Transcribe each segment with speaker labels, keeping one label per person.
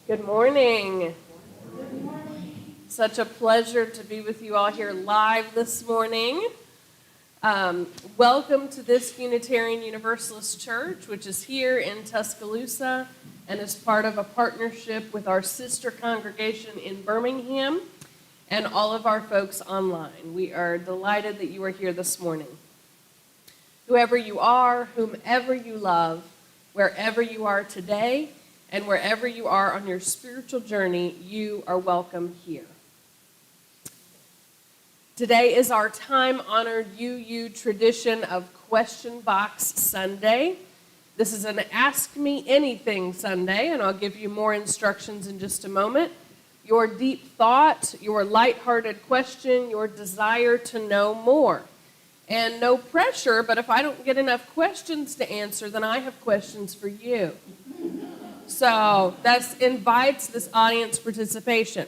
Speaker 1: Good morning. Such a pleasure to be with you all here live this morning. Welcome to this Unitarian Universalist Church, which is here in Tuscaloosa and is part of a partnership with our sister congregation in Birmingham and all of our folks online. We are delighted that you are here this morning. Whoever you are, whomever you love, wherever you are today, and wherever you are on your spiritual journey, you are welcome here. Today is our time-honored UU tradition of Question Box Sunday. This is an Ask Me Anything Sunday, and I'll give you more instructions in just a moment. Your deep thought, your lighthearted question, your desire to know more. And no pressure, but if I don't get enough questions to answer, then I have questions for you. So that invites this audience participation.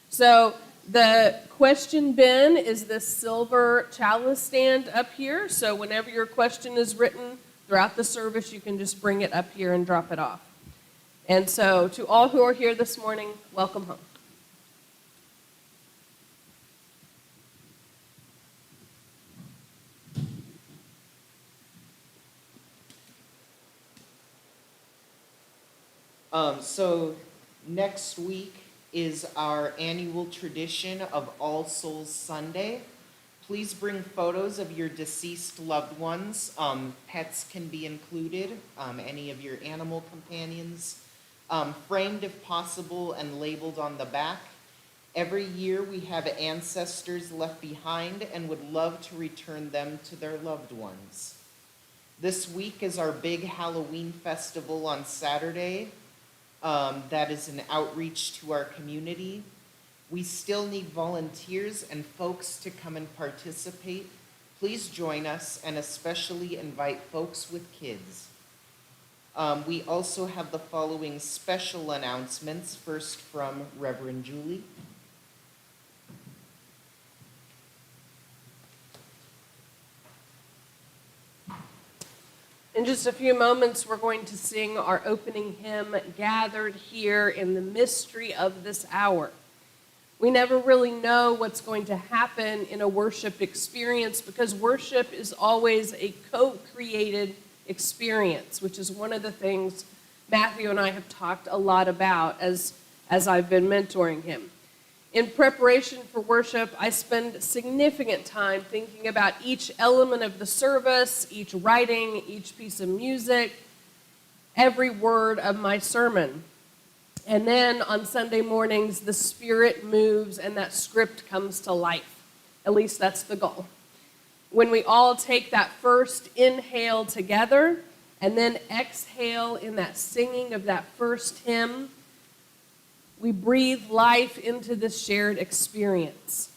Speaker 1: So the question bin is this silver chalice stand up here. So whenever your question is written throughout the service, you can just bring it up here and drop it off. And so to all who are here this morning, welcome home.
Speaker 2: So next week is our annual tradition of All Souls Sunday. Please bring photos of your deceased loved ones. Pets can be included, any of your animal companions, framed if possible and labeled on the back. Every year we have ancestors left behind and would love to return them to their loved ones. This week is our big Halloween festival on Saturday. That is an outreach to our community. We still need volunteers and folks to come and participate. Please join us and especially invite folks with kids. We also have the following special announcements, first from Reverend Julie.
Speaker 1: In just a few moments, we're going to sing our opening hymn, Gathered Here in the Mystery of This Hour. We never really know what's going to happen in a worship experience because worship is always a co-created experience, which is one of the things Matthew and I have talked a lot about as I've been mentoring him. In preparation for worship, I spend significant time thinking about each element of the service, each writing, each piece of music, every word of my sermon. And then on Sunday mornings, the Spirit moves and that script comes to life. At least that's the goal. When we all take that first inhale together and then exhale in that singing of that first hymn, we breathe life into this shared experience.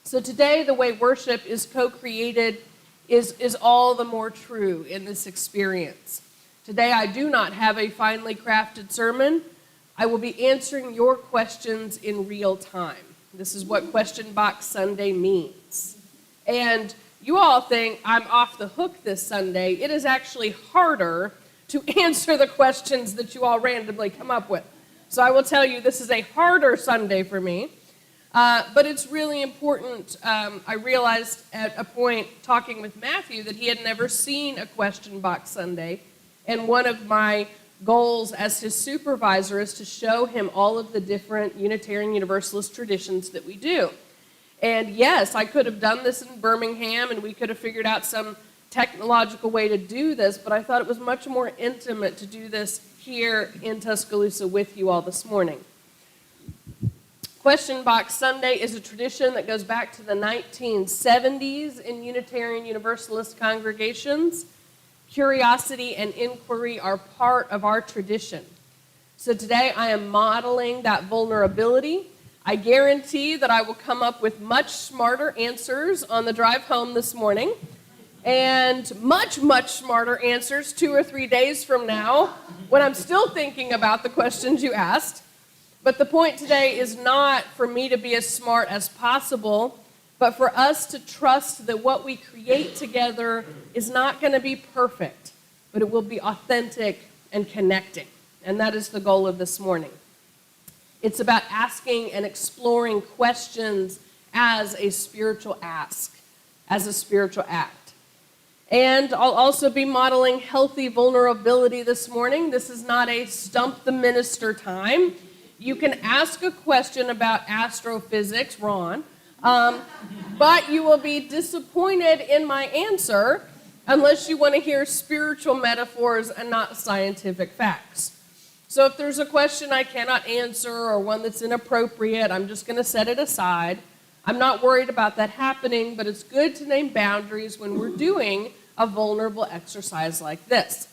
Speaker 1: So today, the way worship is co-created is all the more true in this experience. Today, I do not have a finely crafted sermon. I will be answering your questions in real time. This is what Question Box Sunday means. And you all think I'm off the hook this Sunday. It is actually harder to answer the questions that you all randomly come up with. So I will tell you, this is a harder Sunday for me, but it's really important. I realized at a point talking with Matthew that he had never seen a Question Box Sunday, and one of my goals as his supervisor is to show him all of the different Unitarian Universalist traditions that we do. And yes, I could have done this in Birmingham, and we could have figured out some technological way to do this, but I thought it was much more intimate to do this here in Tuscaloosa with you all this morning. Question Box Sunday is a tradition that goes back to the 1970s in Unitarian Universalist congregations. Curiosity and inquiry are part of our tradition. So today I am modeling that vulnerability. I guarantee that I will come up with much smarter answers on the drive home this morning, and much, much smarter answers 2 or 3 days from now when I'm still thinking about the questions you asked. But the point today is not for me to be as smart as possible, but for us to trust that what we create together is not going to be perfect, but it will be authentic and connecting. and that is the goal of this morning. It's about asking and exploring questions as a spiritual ask, as a spiritual act. And I'll also be modeling healthy vulnerability this morning. This is not a stump the minister time. You can ask a question about astrophysics, Ron, but you will be disappointed in my answer unless you want to hear spiritual metaphors and not scientific facts. So if there's a question I cannot answer or one that's inappropriate, I'm just going to set it aside. I'm not worried about that happening, but it's good to name boundaries when we're doing a vulnerable exercise like this.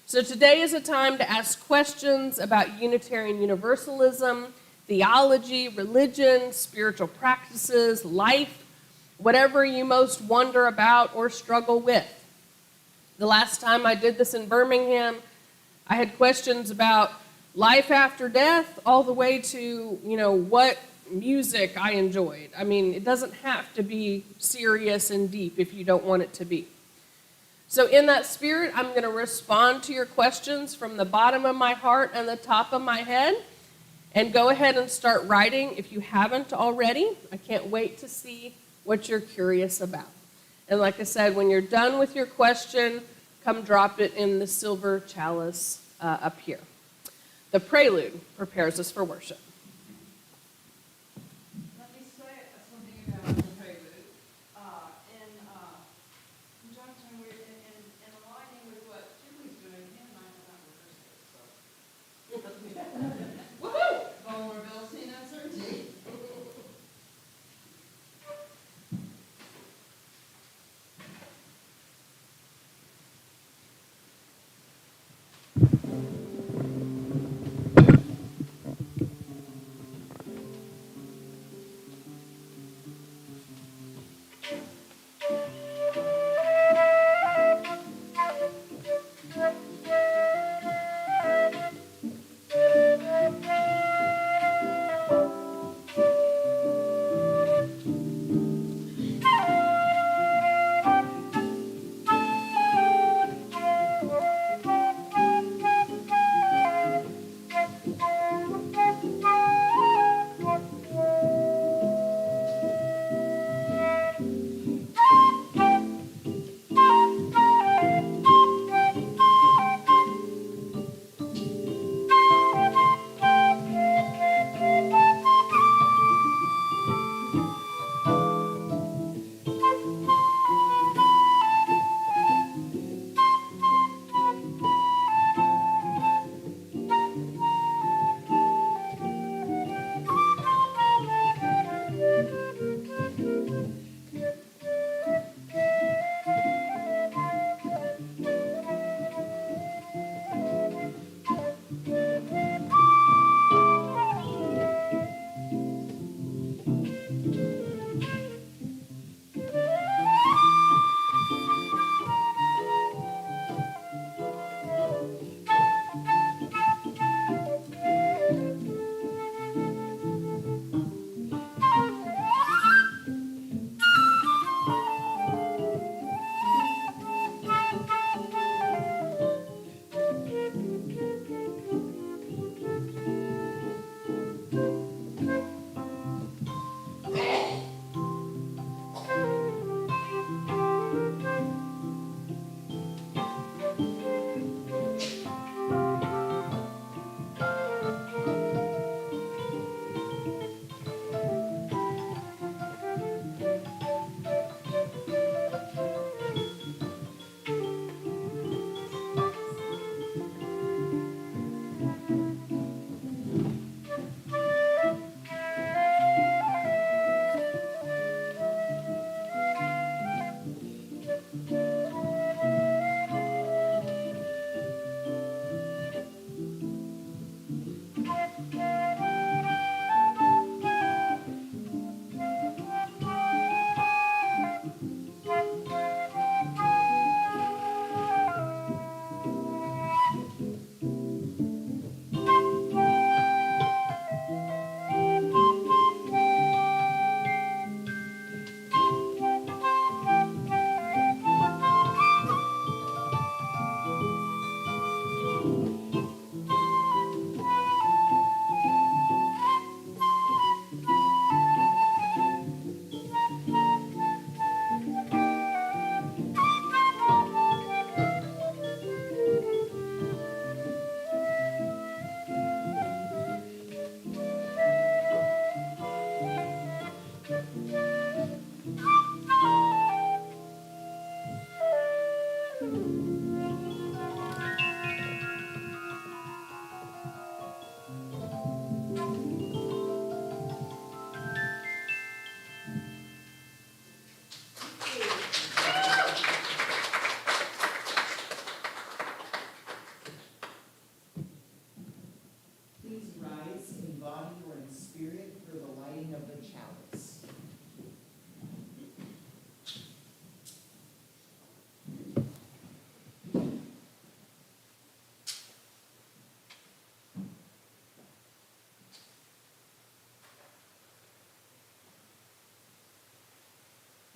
Speaker 1: So today is a time to ask questions about Unitarian Universalism, theology, religion, spiritual practices, life, whatever you most wonder about or struggle with. The last time I did this in Birmingham, I had questions about life after death all the way to, what music I enjoyed. I mean, it doesn't have to be serious and deep if you don't want it to be. So in that spirit, I'm going to respond to your questions from the bottom of my heart and the top of my head. And go ahead and start writing if you haven't already. I can't wait to see what you're curious about. And like I said, when you're done with your question, come drop it in the silver chalice up here. The prelude prepares us for worship.
Speaker 3: Let me say something about the prelude. In conjunction with, in aligning with what Julie's doing, him and I have not rehearsed it, so. Woohoo! Vulnerability and uncertainty.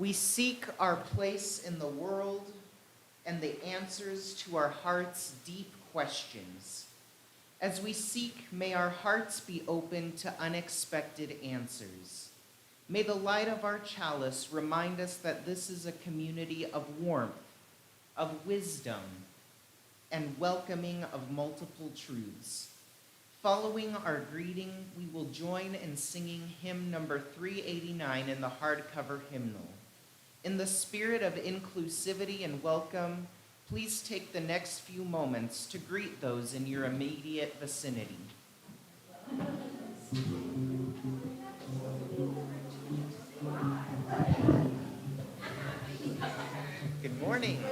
Speaker 2: We seek our place in the world and the answers to our heart's deep questions. As we seek, may our hearts be open to unexpected answers. May the light of our chalice remind us that this is a community of warmth, of wisdom, and welcoming of multiple truths. Following our greeting, we will join in singing hymn number 389 in the hardcover hymnal. In the spirit of inclusivity and welcome, please take the next few moments to greet those in your immediate vicinity. Good morning.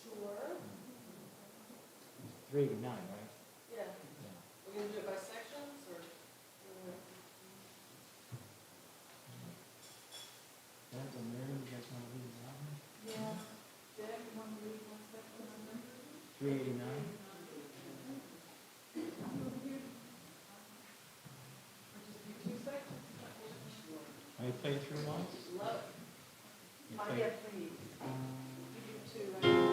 Speaker 3: Sure.
Speaker 4: 389, right?
Speaker 3: Yeah. We're gonna do it by sections, or?
Speaker 4: That's a Mary, you guys want to read that one?
Speaker 3: Yeah. Deb, you want to read one section number?
Speaker 4: 389?
Speaker 3: Or just do two sections?
Speaker 4: Are you played through once?
Speaker 3: Love it.
Speaker 4: You
Speaker 3: Oh,
Speaker 4: played-
Speaker 3: yeah, please. You do two, right?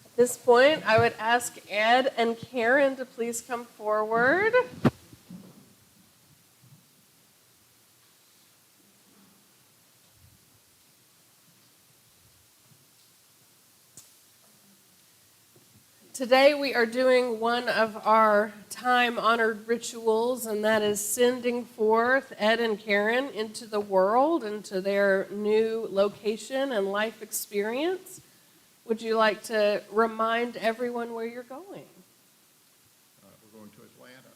Speaker 1: At this point, I would ask Ed and Karen to please come forward. Today we are doing one of our time-honored rituals, and that is sending forth Ed and Karen into the world, into their new location and life experience. Would you like to remind everyone where you're going?
Speaker 5: We're going to Atlanta.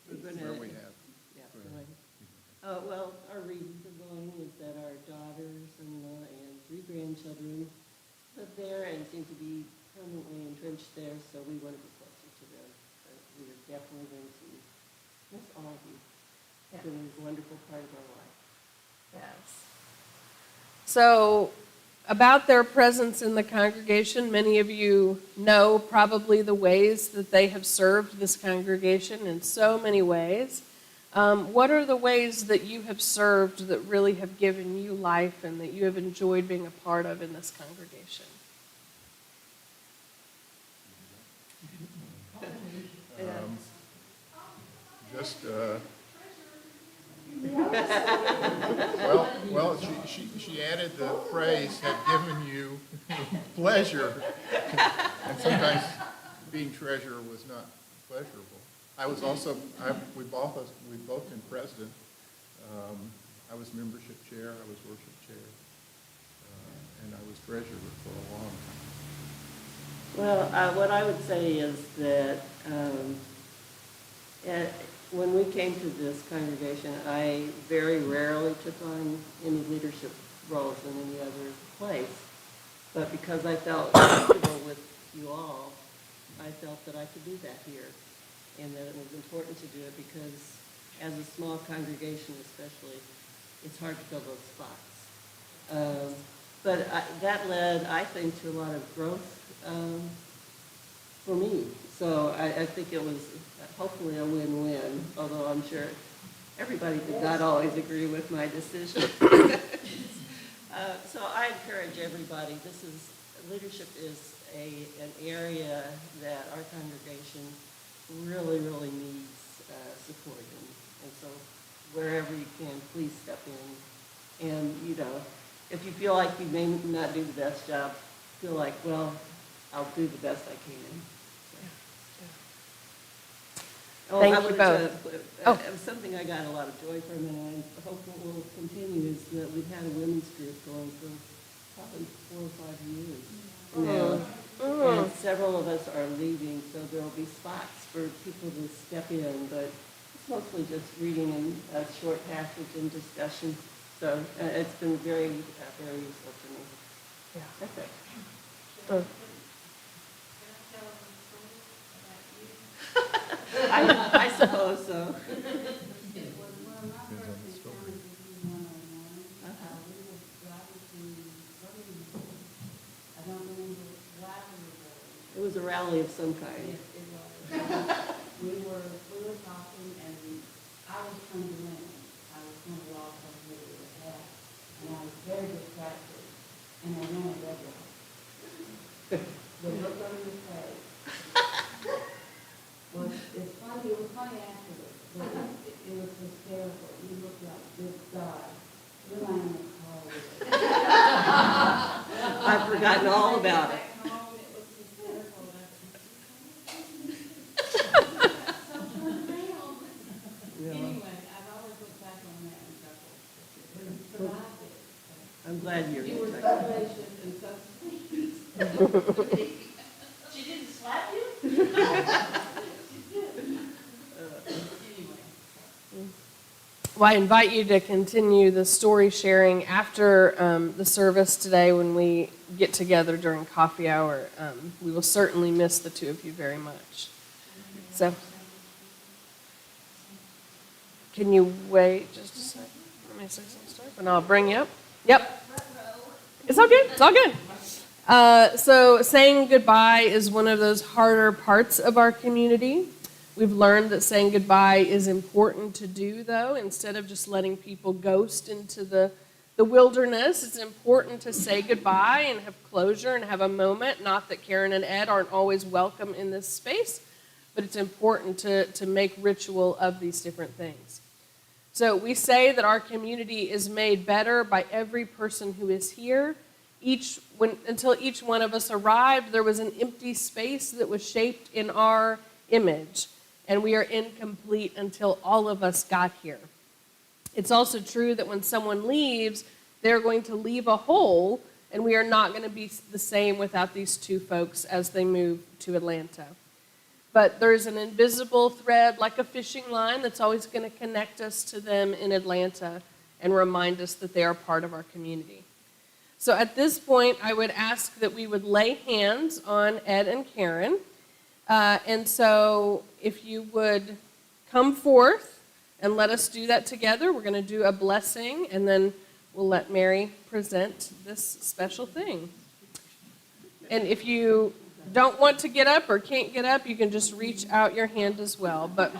Speaker 6: We're
Speaker 5: Where
Speaker 6: gonna,
Speaker 5: we have,
Speaker 6: yeah, go ahead. Well, our reason for going is that our daughters-in-law and 3 grandchildren live there and seem to be permanently entrenched there, so we want to be closer to them. But we are definitely going to miss all of you. It's been a wonderful part of our life.
Speaker 1: Yes. So, about their presence in the congregation, many of you know probably the ways that they have served this congregation in so many ways. What are the ways that you have served that really have given you life and that you have enjoyed being a part of in this congregation?
Speaker 5: just, well, she added the phrase, "have given you pleasure." And sometimes being treasurer was not pleasurable. I was also, we both been president. I was membership chair, I was worship chair, and I was treasurer for a long time.
Speaker 6: Well, what I would say is that when we came to this congregation, I very rarely took on any leadership roles in any other place. But because I felt comfortable with you all, I felt that I could do that here, and that it was important to do it because as a small congregation especially, it's hard to fill those spots. That led, I think, to a lot of growth for me. So I think it was hopefully a win-win, although I'm sure everybody did not always agree with my decision. So I encourage everybody, leadership is an area that our congregation really, really needs support in. And so wherever you can, please step in. And, if you feel like you may not do the best job, feel like, well, I'll do the best I can.
Speaker 1: Thank you
Speaker 6: I
Speaker 1: both.
Speaker 6: wanted to, something I got a lot of joy from, and I hope it will continue, is that we've had a women's group going for probably 4 or 5 years now. And several of us are leaving, so there will be spots for people to step in, but it's mostly just reading and a short passage and discussion. So it's been very, very useful to me.
Speaker 1: Yeah.
Speaker 6: That's it.
Speaker 1: Oh.
Speaker 6: I suppose so.
Speaker 5: Depends on the story.
Speaker 6: It was a rally of some kind.
Speaker 7: We were talking, and I was trying to win. I was trying to walk over here with a hat, and I was very distracted, and I ran a red light. The look on his face was, it was funny afterwards, but it was hysterical. You looked like, good God, we're not in the car with it.
Speaker 6: I've forgotten all about it.
Speaker 7: Anyway, I've always looked back on that and chuckled. But I did.
Speaker 6: I'm glad you're
Speaker 7: You were
Speaker 6: here.
Speaker 7: so gracious and so sweet. She didn't slap you? She did. Anyway.
Speaker 1: Well, I invite you to continue the story sharing after the service today when we get together during coffee hour. We will certainly miss the two of you very much. So, can you wait just a second? Let me say some stuff and I'll bring you up. Yep. It's all good. It's all good. So saying goodbye is one of those harder parts of our community. We've learned that saying goodbye is important to do, though. Instead of just letting people ghost into the wilderness, it's important to say goodbye and have closure and have a moment. Not that Karen and Ed aren't always welcome in this space, but it's important to make ritual of these different things. So we say that our community is made better by every person who is here, until each one of us arrived, there was an empty space that was shaped in our image, and we are incomplete until all of us got here. It's also true that when someone leaves, they're going to leave a hole, and we are not going to be the same without these two folks as they move to Atlanta. But there's an invisible thread, like a fishing line, that's always going to connect us to them in Atlanta and remind us that they are part of our community. So at this point, I would ask that we would lay hands on Ed and Karen. And so if you would come forth and let us do that together, we're going to do a blessing, and then we'll let Mary present this special thing. And if you don't want to get up or can't get up, you can just reach out your hand as well. But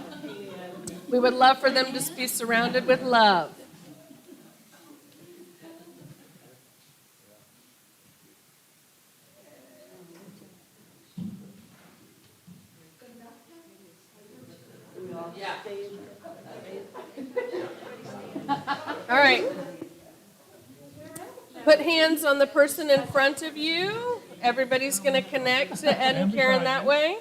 Speaker 1: we would love for them to be surrounded with love. All right. Put hands on the person in front of you. Everybody's going to connect to Ed and Karen that way.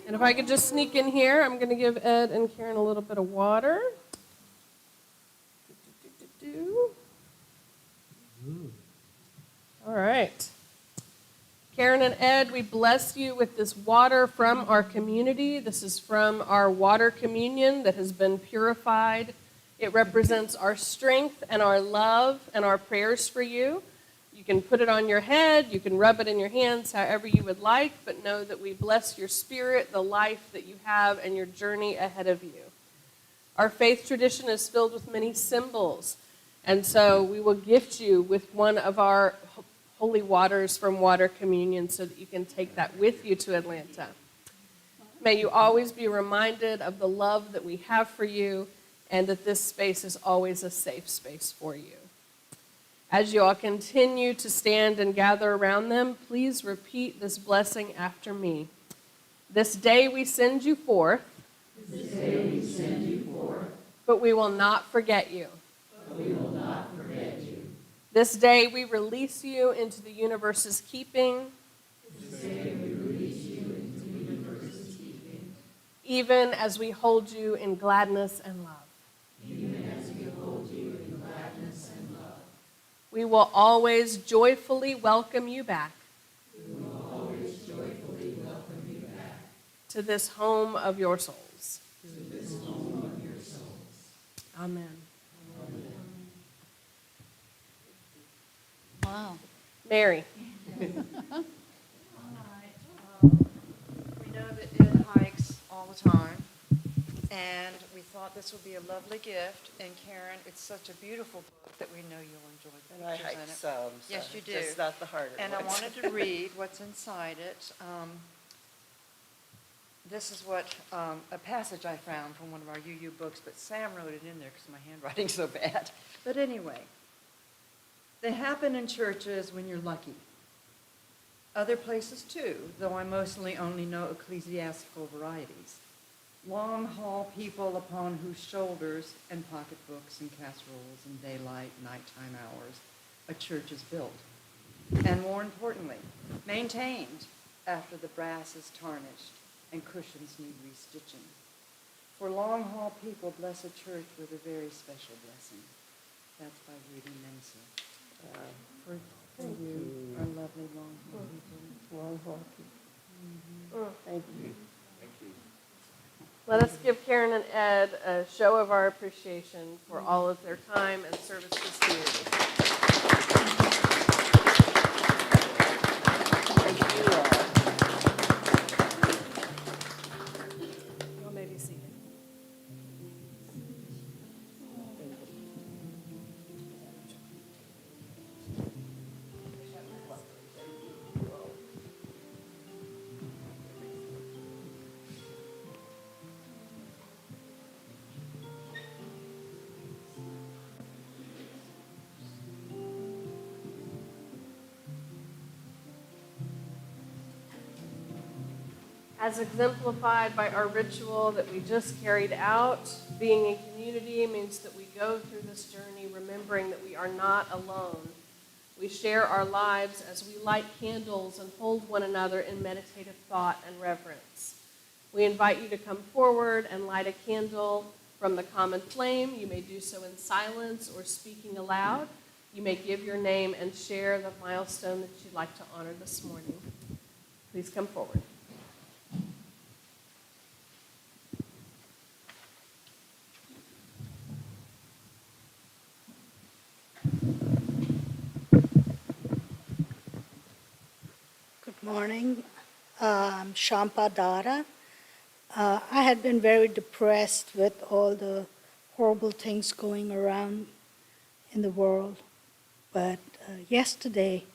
Speaker 1: And if I could just sneak in here, I'm going to give Ed and Karen a little bit of water. All right. Karen and Ed, we bless you with this water from our community. This is from our water communion that has been purified. It represents our strength and our love and our prayers for you. You can put it on your head, you can rub it in your hands, however you would like, but know that we bless your spirit, the life that you have, and your journey ahead of you. Our faith tradition is filled with many symbols, and so we will gift you with one of our holy waters from Water Communion so that you can take that with you to Atlanta. May you always be reminded of the love that we have for you and that this space is always a safe space for you. As you all continue to stand and gather around them, please repeat this blessing after me. This day we send you forth. This day we send you forth. But we will not forget you. But we will not forget you. This day we release you into the universe's keeping. This day we release you into the universe's keeping. Even as we hold you in gladness and love. Even as we hold you in gladness and love. We will always joyfully welcome you back. We will always joyfully welcome you back. To this home of your souls. To this home of your souls. Amen.
Speaker 8: Wow.
Speaker 1: Mary.
Speaker 3: We know that Ed hikes all the time, and we thought this would be a lovely gift. And Karen, it's such a beautiful book that we know you'll enjoy the
Speaker 6: And I
Speaker 3: pictures in
Speaker 6: hike
Speaker 3: it.
Speaker 6: some,
Speaker 3: Yes,
Speaker 6: so
Speaker 3: you do.
Speaker 6: just not the harder
Speaker 3: And I
Speaker 6: ones.
Speaker 3: wanted to read what's inside it. This is what a passage I found from one of our UU books, but Sam wrote it in there because my handwriting's so bad. But anyway, they happen in churches when you're lucky. Other places too, though I mostly only know ecclesiastical varieties. Long haul people upon whose shoulders and pocketbooks and casseroles and daylight, nighttime hours, a church is built. And more importantly, maintained after the brass is tarnished and cushions need restitching. For long haul people bless a church with a very special blessing. That's by Rudy Mensa. For you, our lovely long haul people.
Speaker 6: Long haul people. Thank you.
Speaker 1: Let us give Karen and Ed a show of our appreciation for all of their time and service to this community.
Speaker 6: Thank you all.
Speaker 1: Y'all may be seated. As exemplified by our ritual that we just carried out, being in community means that we go through this journey remembering remembering that we are not alone. We share our lives as we light candles and hold one another in meditative thought and reverence. We invite you to come forward and light a candle from the common flame. You may do so in silence or speaking aloud. You may give your name and share the milestone that you'd like to honor this morning. Please come forward.
Speaker 8: Good morning. I'm Shampa Dara. I had been very depressed with all the horrible things going around in the world. But yesterday,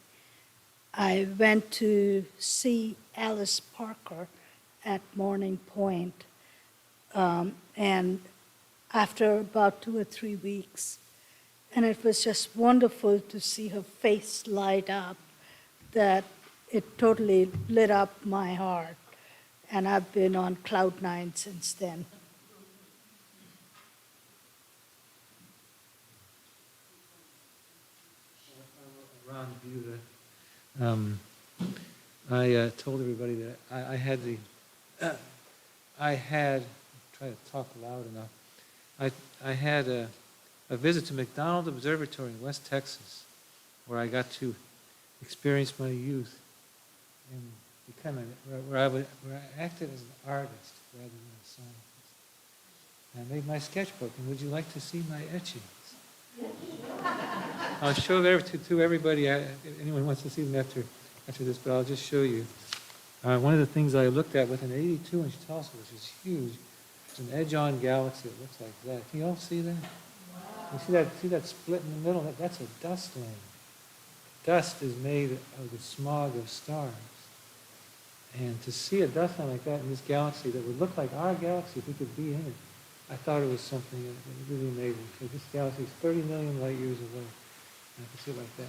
Speaker 8: I went to see Alice Parker at Morning Point. And after about 2 or 3 weeks, and it was just wonderful to see her face light up, that it totally lit up my heart. And I've been on cloud nine since then.
Speaker 4: Ron Buda. I told everybody that I had, try to talk loud enough, I had a visit to McDonald Observatory in West Texas, where I got to experience my youth and become where I acted as an artist rather than a scientist. And I made my sketchbook, and would you like to see my etchings? I'll show them to everybody, if anyone wants to see them after this, but I'll just show you. One of the things I looked at with an 82-inch telescope, which is huge, is an edge-on galaxy that looks like that. Can you all see that? You see that split in the middle? That's a dust lane. Dust is made of the smog of stars. And to see a dust lane like that in this galaxy that would look like our galaxy if we could be in it, I thought it was something really amazing. So this galaxy is 30 million light years away. And I can see it like that.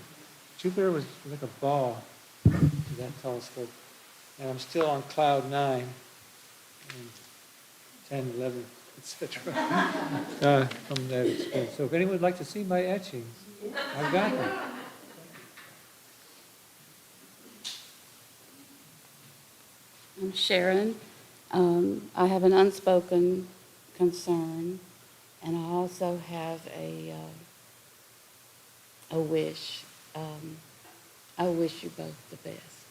Speaker 4: Jupiter was like a ball to that telescope. And I'm still on cloud 9, and 10, 11, etc. From that experience. So if anyone would like to see my etchings, I've got them.
Speaker 7: I'm Sharon. I have an unspoken concern, and I also have a wish. I wish you both the best,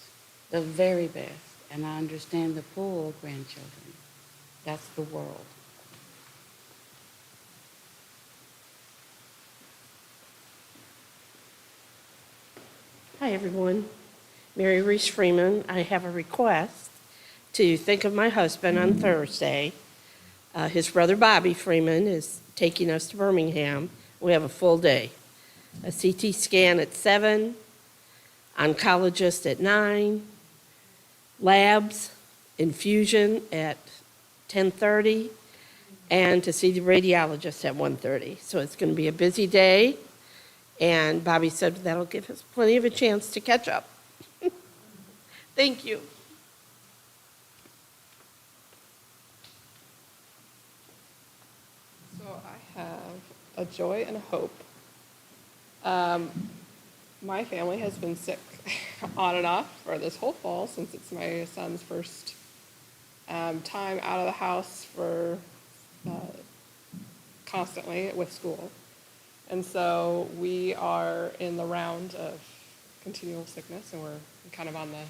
Speaker 7: the very best, and I understand the pool of grandchildren. That's the world.
Speaker 9: Hi, everyone. Mary Reese Freeman. I have a request to think of my husband on Thursday. His brother Bobby Freeman is taking us to Birmingham. We have a full day. A CT scan at 7, oncologist at 9, labs, infusion at 10:30, and to see the radiologist at 1:30. So it's going to be a busy day, and Bobby said that'll give us plenty of a chance to catch up. Thank you.
Speaker 10: So I have a joy and a hope. My family has been sick on and off for this whole fall since it's my son's first time out of the house for constantly with school. And so we are in the round of continual sickness, and we're kind of on the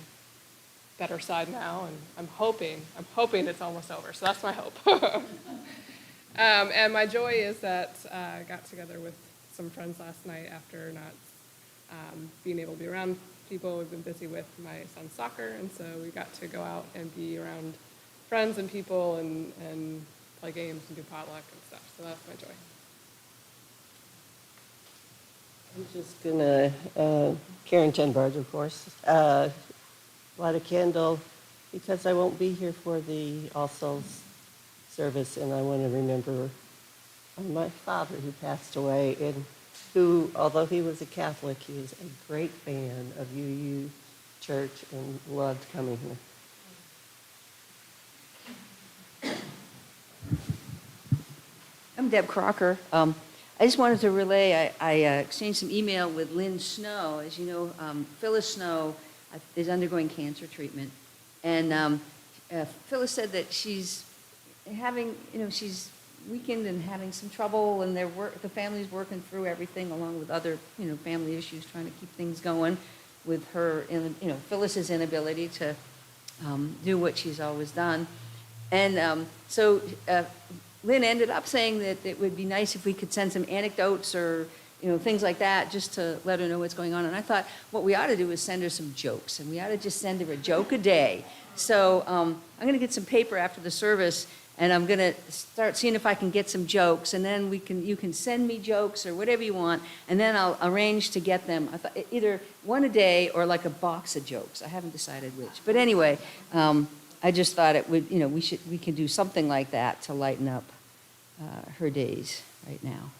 Speaker 10: better side now, and I'm hoping it's almost over. So that's my hope. And my joy is that I got together with some friends last night after not being able to be around people. We've been busy with my son's soccer, and so we got to go out and be around friends and people and play games and do potluck and stuff. So that's my joy.
Speaker 6: I'm just gonna, Karen Tenbarge, of course, light a candle because I won't be here for the All Souls service, and I want to remember my father who passed away, and who, although he was a Catholic, he was a great fan of UU Church and loved coming here.
Speaker 3: I'm Deb Crocker. I just wanted to relay, I exchanged some email with Lynn Snow. As you know, Phyllis Snow is undergoing cancer treatment. And Phyllis said that she's having, she's weakened and having some trouble, and the family's working through everything along with other, family issues, trying to keep things going with her, Phyllis's inability to do what she's always done. And so Lynn ended up saying that it would be nice if we could send some anecdotes or, things like that, just to let her know what's going on. And I thought what we ought to do is send her some jokes, and we ought to just send her a joke a day. So I'm going to get some paper after the service, and I'm going to start seeing if I can get some jokes, and then you can send me jokes or whatever you want, and then I'll arrange to get them. I thought either one a day or like a box of jokes. I haven't decided which. But anyway, I just thought it would, we can do something like that to lighten up her days right now.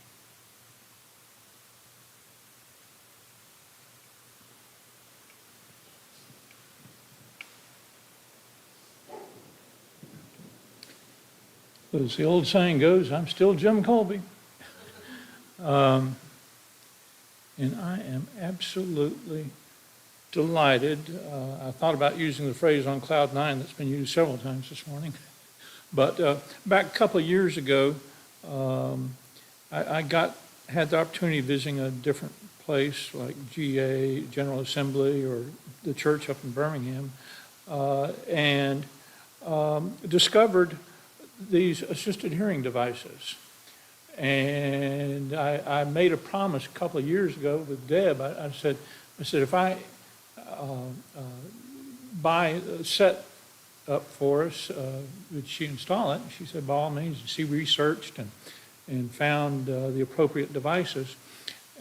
Speaker 11: As the old saying goes, I'm still Jim Colby. And I am absolutely delighted. I thought about using the phrase on cloud nine that's been used several times this morning. But back a couple of years ago, I had the opportunity of visiting a different place like GA, General Assembly, or the church up in Birmingham, and discovered these assisted hearing devices. And I made a promise a couple of years ago with Deb. I said if I buy a set up for us, would she install it? And she said, by all means. She researched and found the appropriate devices.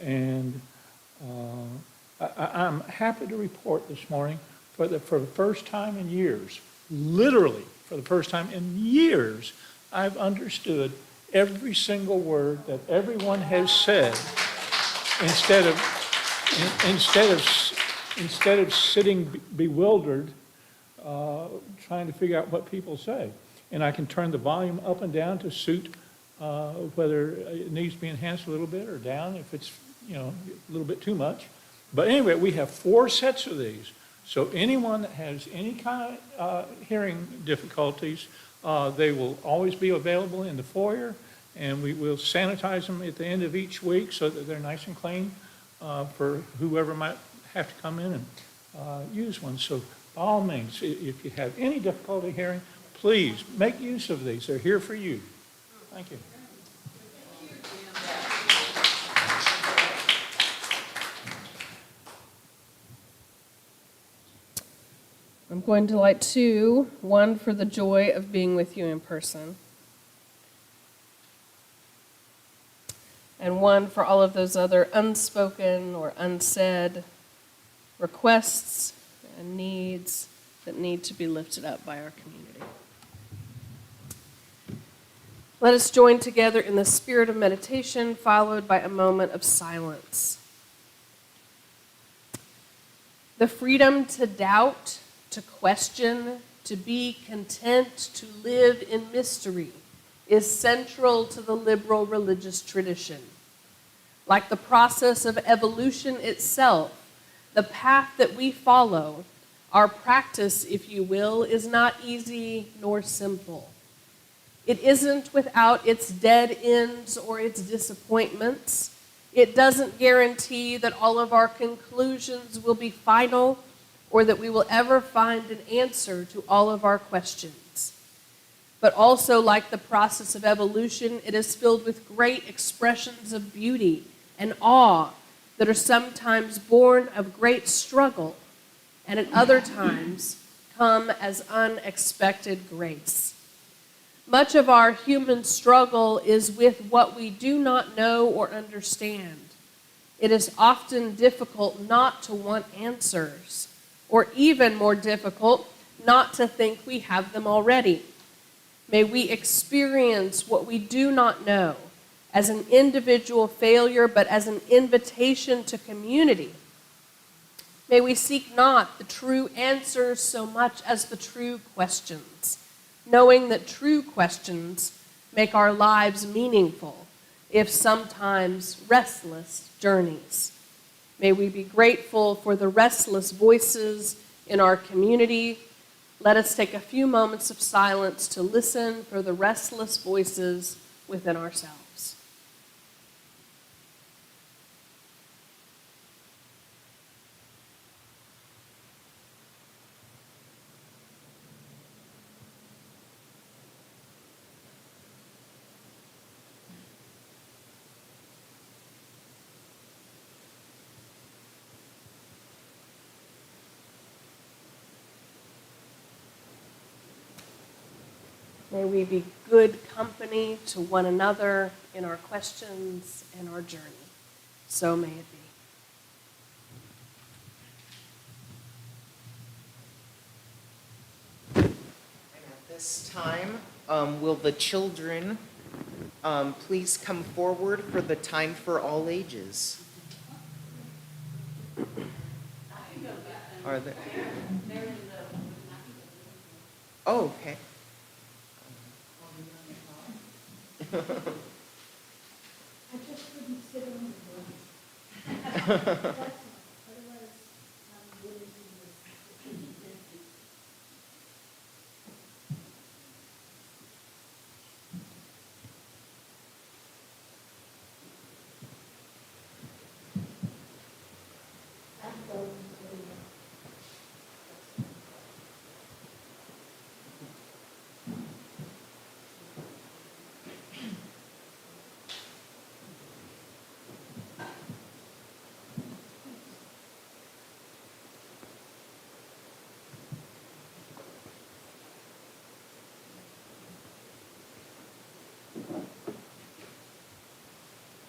Speaker 11: And I'm happy to report this morning for the first time in years, literally for the first time in years, I've understood every single word that everyone has said instead of sitting bewildered trying to figure out what people say. And I can turn the volume up and down to suit whether it needs to be enhanced a little bit or down if it's a little bit too much. But anyway, we have 4 sets of these. So anyone that has any kind of hearing difficulties, they will always be available in the foyer, and we will sanitize them at the end of each week so that they're nice and clean for whoever might have to come in and use one. So by all means, if you have any difficulty hearing, please make use of these. They're here for you. Thank you.
Speaker 1: I'm going to light 2, one for the joy of being with you in person, and one for all of those other unspoken or unsaid requests and needs that need to be lifted up by our community. Let us join together in the spirit of meditation, followed by a moment of silence. The freedom to doubt, to question, to be content, to live in mystery is central to the liberal religious tradition. Like the process of evolution itself, the path that we follow, our practice, if you will, is not easy nor simple. It isn't without its dead ends or its disappointments. It doesn't guarantee that all of our conclusions will be final or that we will ever find an answer to all of our questions. But also, like the process of evolution, it is filled with great expressions of beauty and awe that are sometimes born of great struggle and at other times come as unexpected grace. Much of our human struggle is with what we do not know or understand. It is often difficult not to want answers, or even more difficult, not to think we have them already. May we experience what we do not know as an individual failure, but as an invitation to community. May we seek not the true answers so much as the true questions, knowing that true questions make our lives meaningful, if sometimes restless, journeys. May we be grateful for the restless voices in our community. Let us take a few moments of silence to listen for the restless voices within ourselves. May we be good company to one another in our questions and our journey. So may it be.
Speaker 2: And at this time, will the children please come forward for the time for all ages? Are there? Oh, okay.
Speaker 8: I just couldn't sit on the ground. Otherwise, I'm really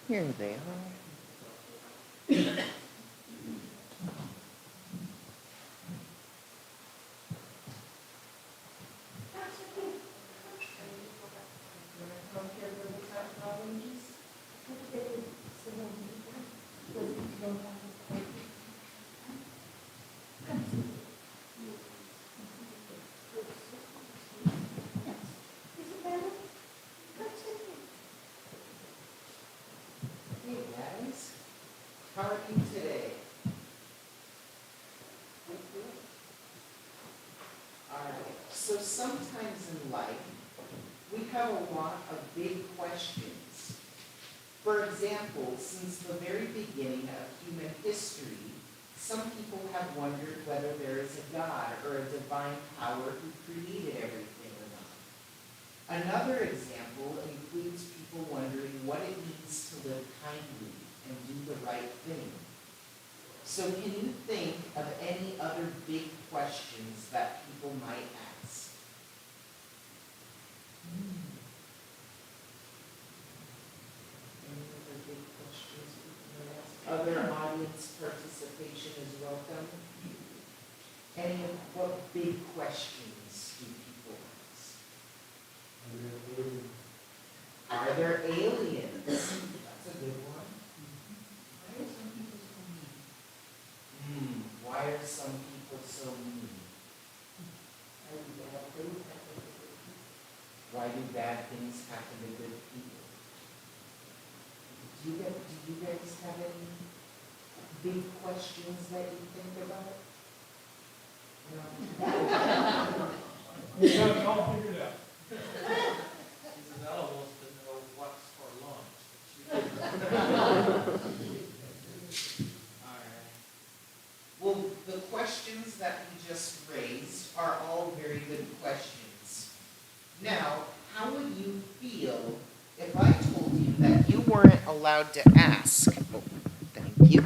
Speaker 2: Here they are. Hey guys, how are you today? Alright, so sometimes in life, we have a lot of big questions. For example, since the very beginning of human history, some people have wondered whether there is a God or a divine power who created everything or not. Another example includes people wondering what it means to live kindly and do the right thing. So can you think of any other big questions that people might ask? Any other big questions people might ask? Other audience participation is welcome. What big questions do people ask? Are there aliens? That's a good one. Why are some people so mean? Why do bad things happen to good people? Do you guys have any big questions that you think about? No.
Speaker 11: We got it all figured out.
Speaker 4: Isabella wants to know what's for lunch.
Speaker 2: All right. Well, the questions that we just raised are all very good questions. Now, how would you feel if I told you that you weren't allowed to ask? Oh, thank you.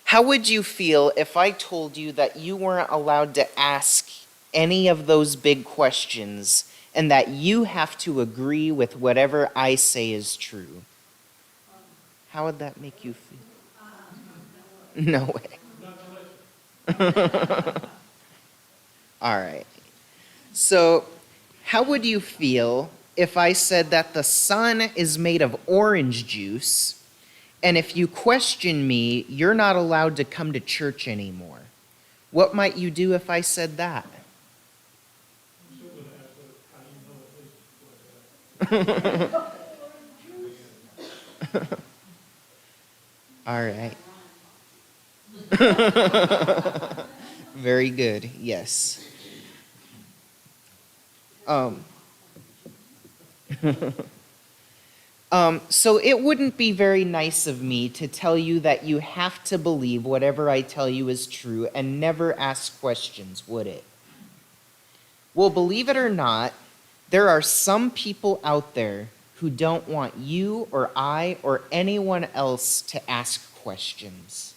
Speaker 2: How would you feel if I told you that you weren't allowed to ask any of those big questions and that you have to agree with whatever I say is true? How would that make you feel? No way. All right. So, how would you feel if I said that the sun is made of orange juice, and if you question me, you're not allowed to come to church anymore? What might you do if I said that? All right. Very good, yes. Um, so it wouldn't be very nice of me to tell you that you have to believe whatever I tell you is true and never ask questions, would it? Well, believe it or not, there are some people out there who don't want you or I or anyone else to ask questions.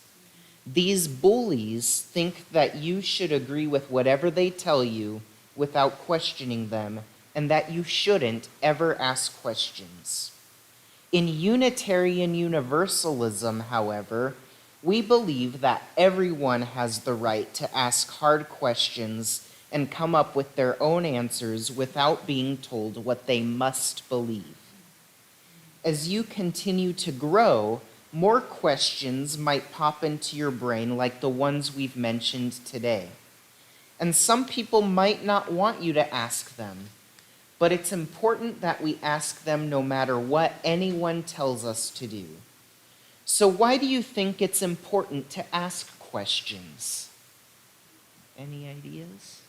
Speaker 2: These bullies think that you should agree with whatever they tell you without questioning them, and that you shouldn't ever ask questions. In Unitarian Universalism, however, we believe that everyone has the right to ask hard questions and come up with their own answers without being told what they must believe. As you continue to grow, more questions might pop into your brain like the ones we've mentioned today. And some people might not want you to ask them, but it's important that we ask them no matter what anyone tells us to do. So why do you think it's important to ask questions? Any ideas?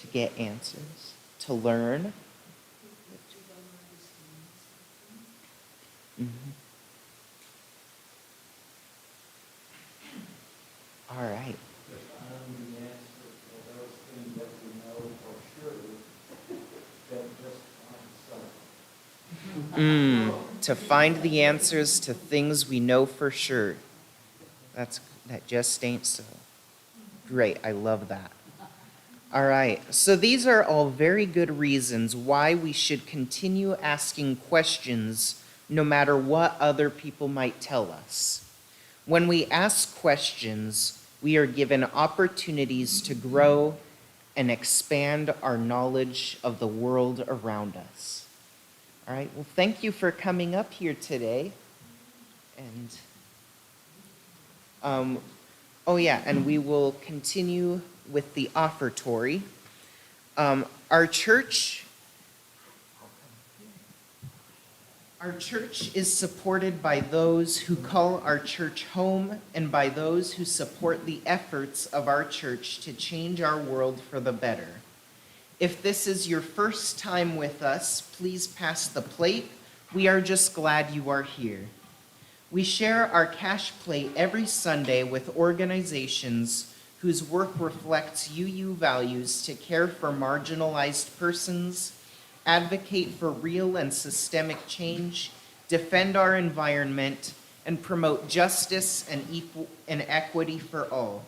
Speaker 2: To get answers, to learn. Mhm. All right. To find the answers to things we know for sure. That just ain't so. Great, I love that. All right, so these are all very good reasons why we should continue asking questions no matter what other people might tell us. When we ask questions, we are given opportunities to grow and expand our knowledge of the world around us. All right, well, thank you for coming up here today. And, oh yeah, and we will continue with the offertory. Our church is supported by those who call our church home and by those who support the efforts of our church to change our world for the better. If this is your first time with us, please pass the plate. We are just glad you are here. We share our cash plate every Sunday with organizations whose work reflects UU values to care for marginalized persons, advocate for real and systemic change, defend our environment, and promote justice and equity for all.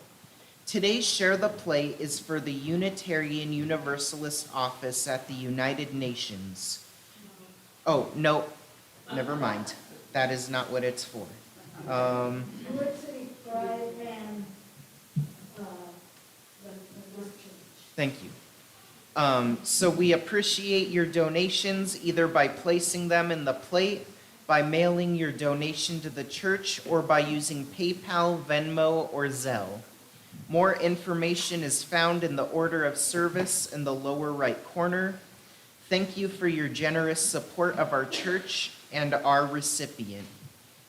Speaker 2: Today's Share the Plate is for the Unitarian Universalist Office at the United Nations. Oh, no, never mind. That is not what it's for. Thank you. So we appreciate your donations either by placing them in the plate, by mailing your donation to the church, or by using PayPal, Venmo, or Zelle. More information is found in the order of service in the lower right corner. Thank you for your generous support of our church and our recipient.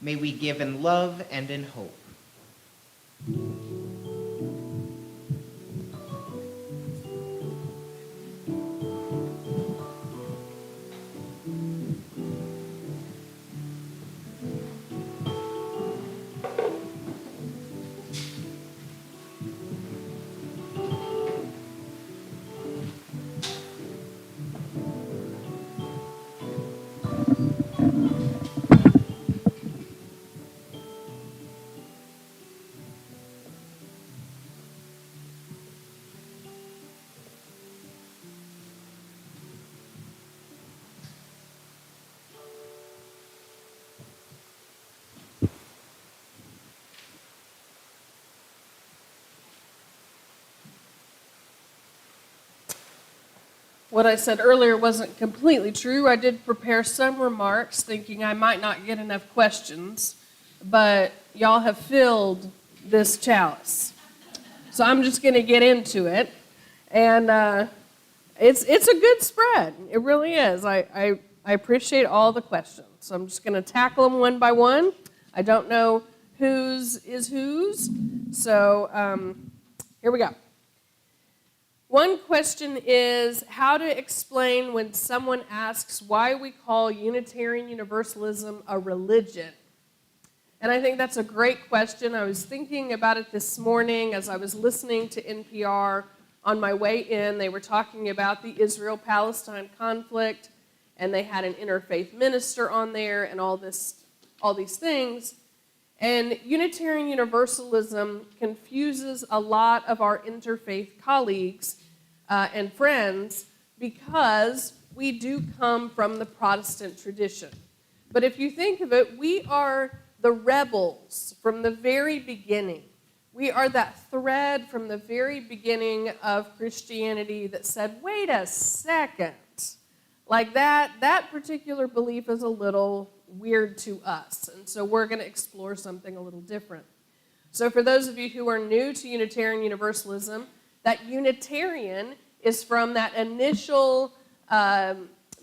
Speaker 2: May we give in love and in hope.
Speaker 1: what I said earlier wasn't completely true. I did prepare some remarks thinking I might not get enough questions, but y'all have filled this chalice. So I'm just going to get into it. And it's a good spread. It really is. I appreciate all the questions. So I'm just going to tackle them one by one. I don't know whose is whose. So here we go. One question is how to explain when someone asks why we call Unitarian Universalism a religion. And I think that's a great question. I was thinking about it this morning as I was listening to NPR on my way in. They were talking about the Israel-Palestine conflict, and they had an interfaith minister on there and all these things. And Unitarian Universalism confuses a lot of our interfaith colleagues and friends because we do come from the Protestant tradition. But if you think of it, we are the rebels from the very beginning. We are that thread from the very beginning of Christianity that said, wait a second. Like that particular belief is a little weird to us. And so we're going to explore something a little different. So for those of you who are new to Unitarian Universalism, that Unitarian is from that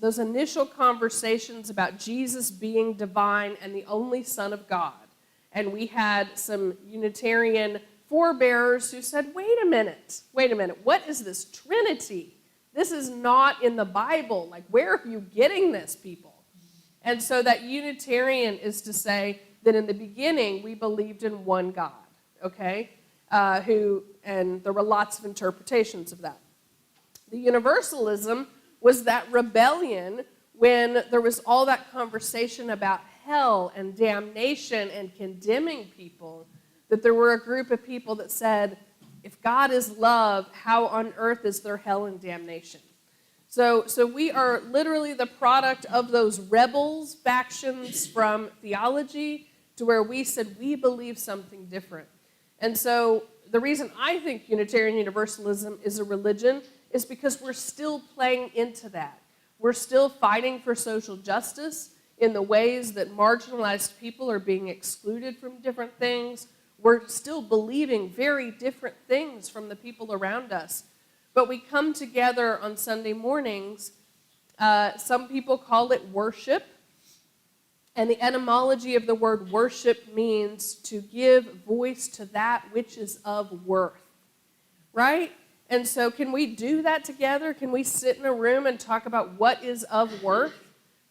Speaker 1: those initial conversations about Jesus being divine and the only Son of God. And we had some Unitarian forebearers who said, wait a minute, what is this Trinity? This is not in the Bible. Like, where are you getting this, people? And so that Unitarian is to say that in the beginning we believed in one God, okay? And there were lots of interpretations of that. The Universalism was that rebellion when there was all that conversation about hell and damnation and condemning people, that there were a group of people that said, if God is love, how on earth is there hell and damnation? So we are literally the product of those rebels factions from theology to where we said we believe something different. And so the reason I think Unitarian Universalism is a religion is because we're still playing into that. We're still fighting for social justice in the ways that marginalized people are being excluded from different things. We're still believing very different things from the people around us. But we come together on Sunday mornings. Some people call it worship. And the etymology of the word worship means to give voice to that which is of worth. Right? And so can we do that together? Can we sit in a room and talk about what is of worth?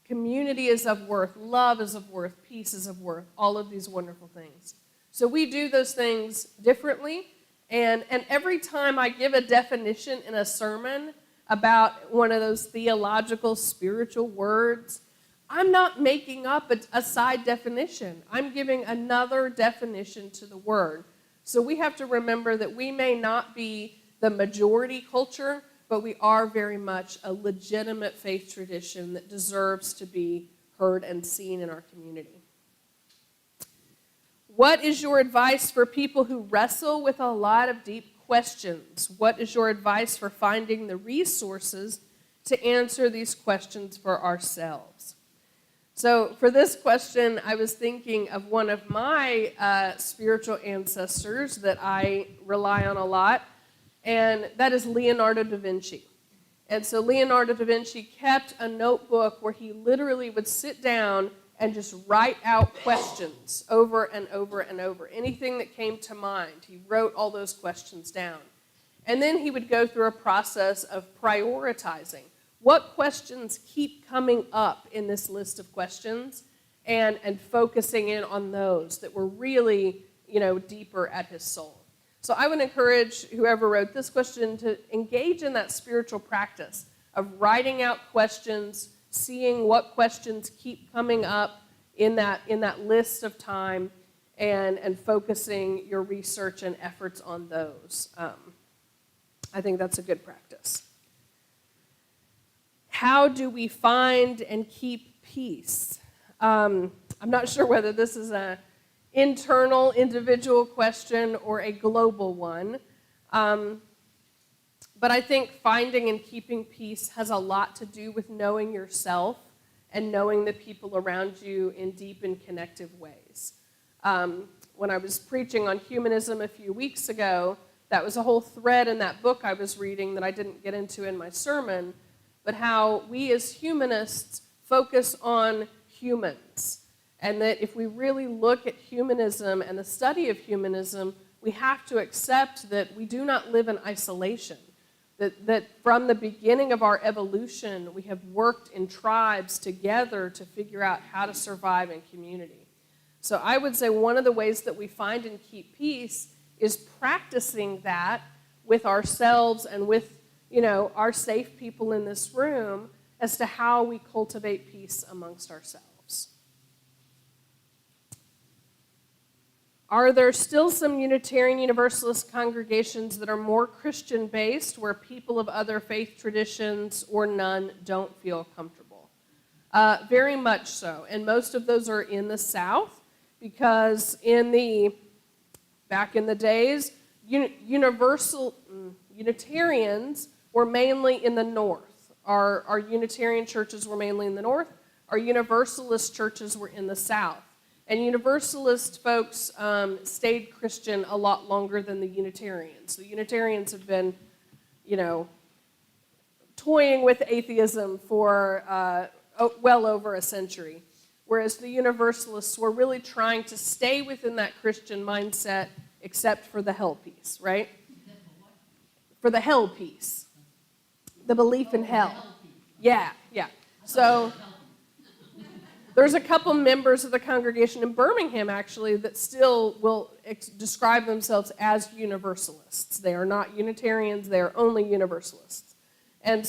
Speaker 1: Community is of worth. Love is of worth. Peace is of worth. All of these wonderful things. So we do those things differently. And every time I give a definition in a sermon about one of those theological, spiritual words, I'm not making up a side definition. I'm giving another definition to the word. So we have to remember that we may not be the majority culture, but we are very much a legitimate faith tradition that deserves to be heard and seen in our community. What is your advice for people who wrestle with a lot of deep questions? What is your advice for finding the resources to answer these questions for ourselves? So for this question, I was thinking of one of my spiritual ancestors that I rely on a lot, and that is Leonardo da Vinci. And so Leonardo da Vinci kept a notebook where he literally would sit down and just write out questions over and over and over. Anything that came to mind, he wrote all those questions down. And then he would go through a process of prioritizing. What questions keep coming up in this list of questions and focusing in on those that were really, deeper at his soul. So I would encourage whoever wrote this question to engage in that spiritual practice of writing out questions, seeing what questions keep coming up in that list of time, and focusing your research and efforts on those. I think that's a good practice. How do we find and keep peace? I'm not sure whether this is an internal, individual question or a global one. But I think finding and keeping peace has a lot to do with knowing yourself and knowing the people around you in deep and connective ways. When I was preaching on humanism a few weeks ago, that was a whole thread in that book I was reading that I didn't get into in my sermon, but how we as humanists focus on humans. And that if we really look at humanism and the study of humanism, we have to accept that we do not live in isolation. That from the beginning of our evolution, we have worked in tribes together to figure out how to survive in community. So I would say one of the ways that we find and keep peace is practicing that with ourselves and with, our safe people in this room as to how we cultivate peace amongst ourselves. Are there still some Unitarian Universalist congregations that are more Christian-based, where people of other faith traditions or none don't feel comfortable? Very much so, and most of those are in the South, because back in the days, Unitarians were mainly in the North. Our Unitarian churches were mainly in the North. Our Universalist churches were in the South. And Universalist folks stayed Christian a lot longer than the Unitarians. The Unitarians have been, toying with atheism for well over a century, whereas the Universalists were really trying to stay within that Christian mindset, except for the hell piece, right? For the hell piece. The belief in hell. Yeah. So there's a couple members of the congregation in Birmingham, actually, that still will describe themselves as Universalists. They are not Unitarians, they are only Universalists. And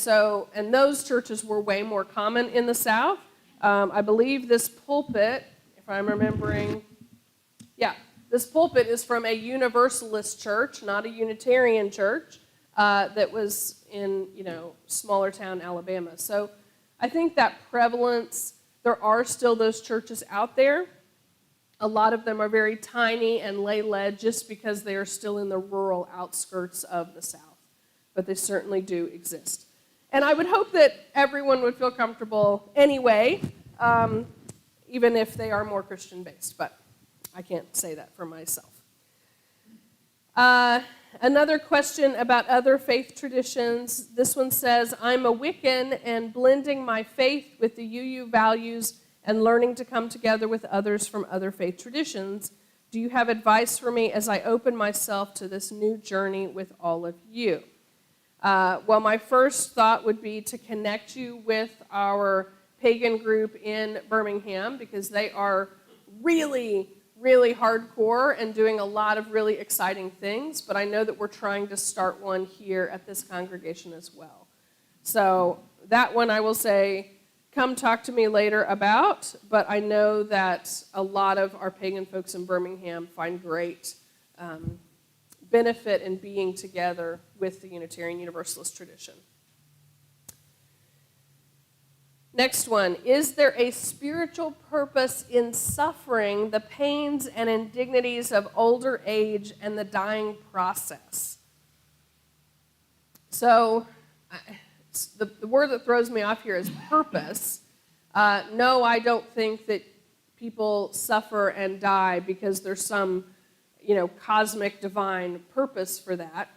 Speaker 1: those churches were way more common in the South. I believe this pulpit, if I'm remembering, this pulpit is from a Universalist church, not a Unitarian church, that was in, smaller town Alabama. So I think that prevalence, there are still those churches out there. A lot of them are very tiny and lay-led just because they are still in the rural outskirts of the South. But they certainly do exist. And I would hope that everyone would feel comfortable anyway, even if they are more Christian-based. But I can't say that for myself. Another question about other faith traditions. This one says, I'm a Wiccan and blending my faith with the UU values and learning to come together with others from other faith traditions. Do you have advice for me as I open myself to this new journey with all of you? Well, my first thought would be to connect you with our pagan group in Birmingham, because they are really hardcore and doing a lot of really exciting things, but I know that we're trying to start one here at this congregation as well. So that one I will say, come talk to me later about, but I know that a lot of our pagan folks in Birmingham find great benefit in being together with the Unitarian Universalist tradition. Next one, is there a spiritual purpose in suffering the pains and indignities of older age and the dying process? So, the word that throws me off here is purpose. No, I don't think that people suffer and die because there's some, cosmic divine purpose for that.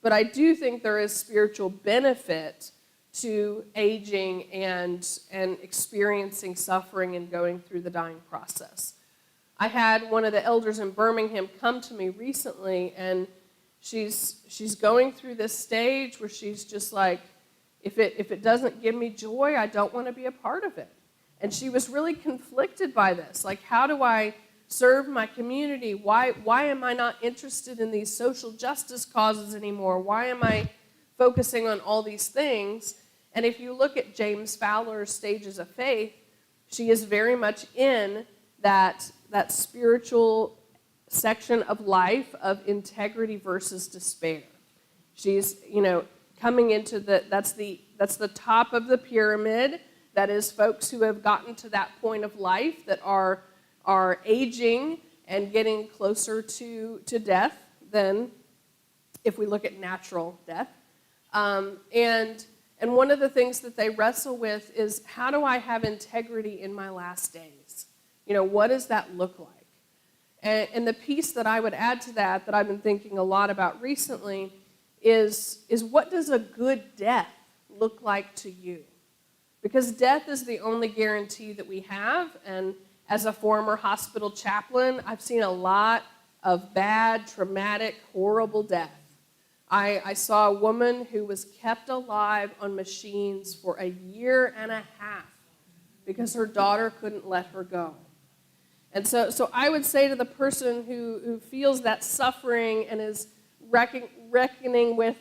Speaker 1: But I do think there is spiritual benefit to aging and experiencing suffering and going through the dying process. I had one of the elders in Birmingham come to me recently, and she's going through this stage where she's just like, if it doesn't give me joy, I don't want to be a part of it. And she was really conflicted by this. Like, how do I serve my community? Why am I not interested in these social justice causes anymore? Why am I focusing on all these things? And if you look at James Fowler's Stages of Faith, she is very much in that spiritual section of life of integrity versus despair. She's, coming into that's the top of the pyramid. That is folks who have gotten to that point of life that are aging and getting closer to death than if we look at natural death. And one of the things that they wrestle with is, how do I have integrity in my last days? What does that look like? And the piece that I would add to that I've been thinking a lot about recently is what does a good death look like to you? Because death is the only guarantee that we have, and as a former hospital chaplain, I've seen a lot of bad, traumatic, horrible death. I saw a woman who was kept alive on machines for 1.5 years because her daughter couldn't let her go. And so I would say to the person who feels that suffering and is reckoning with,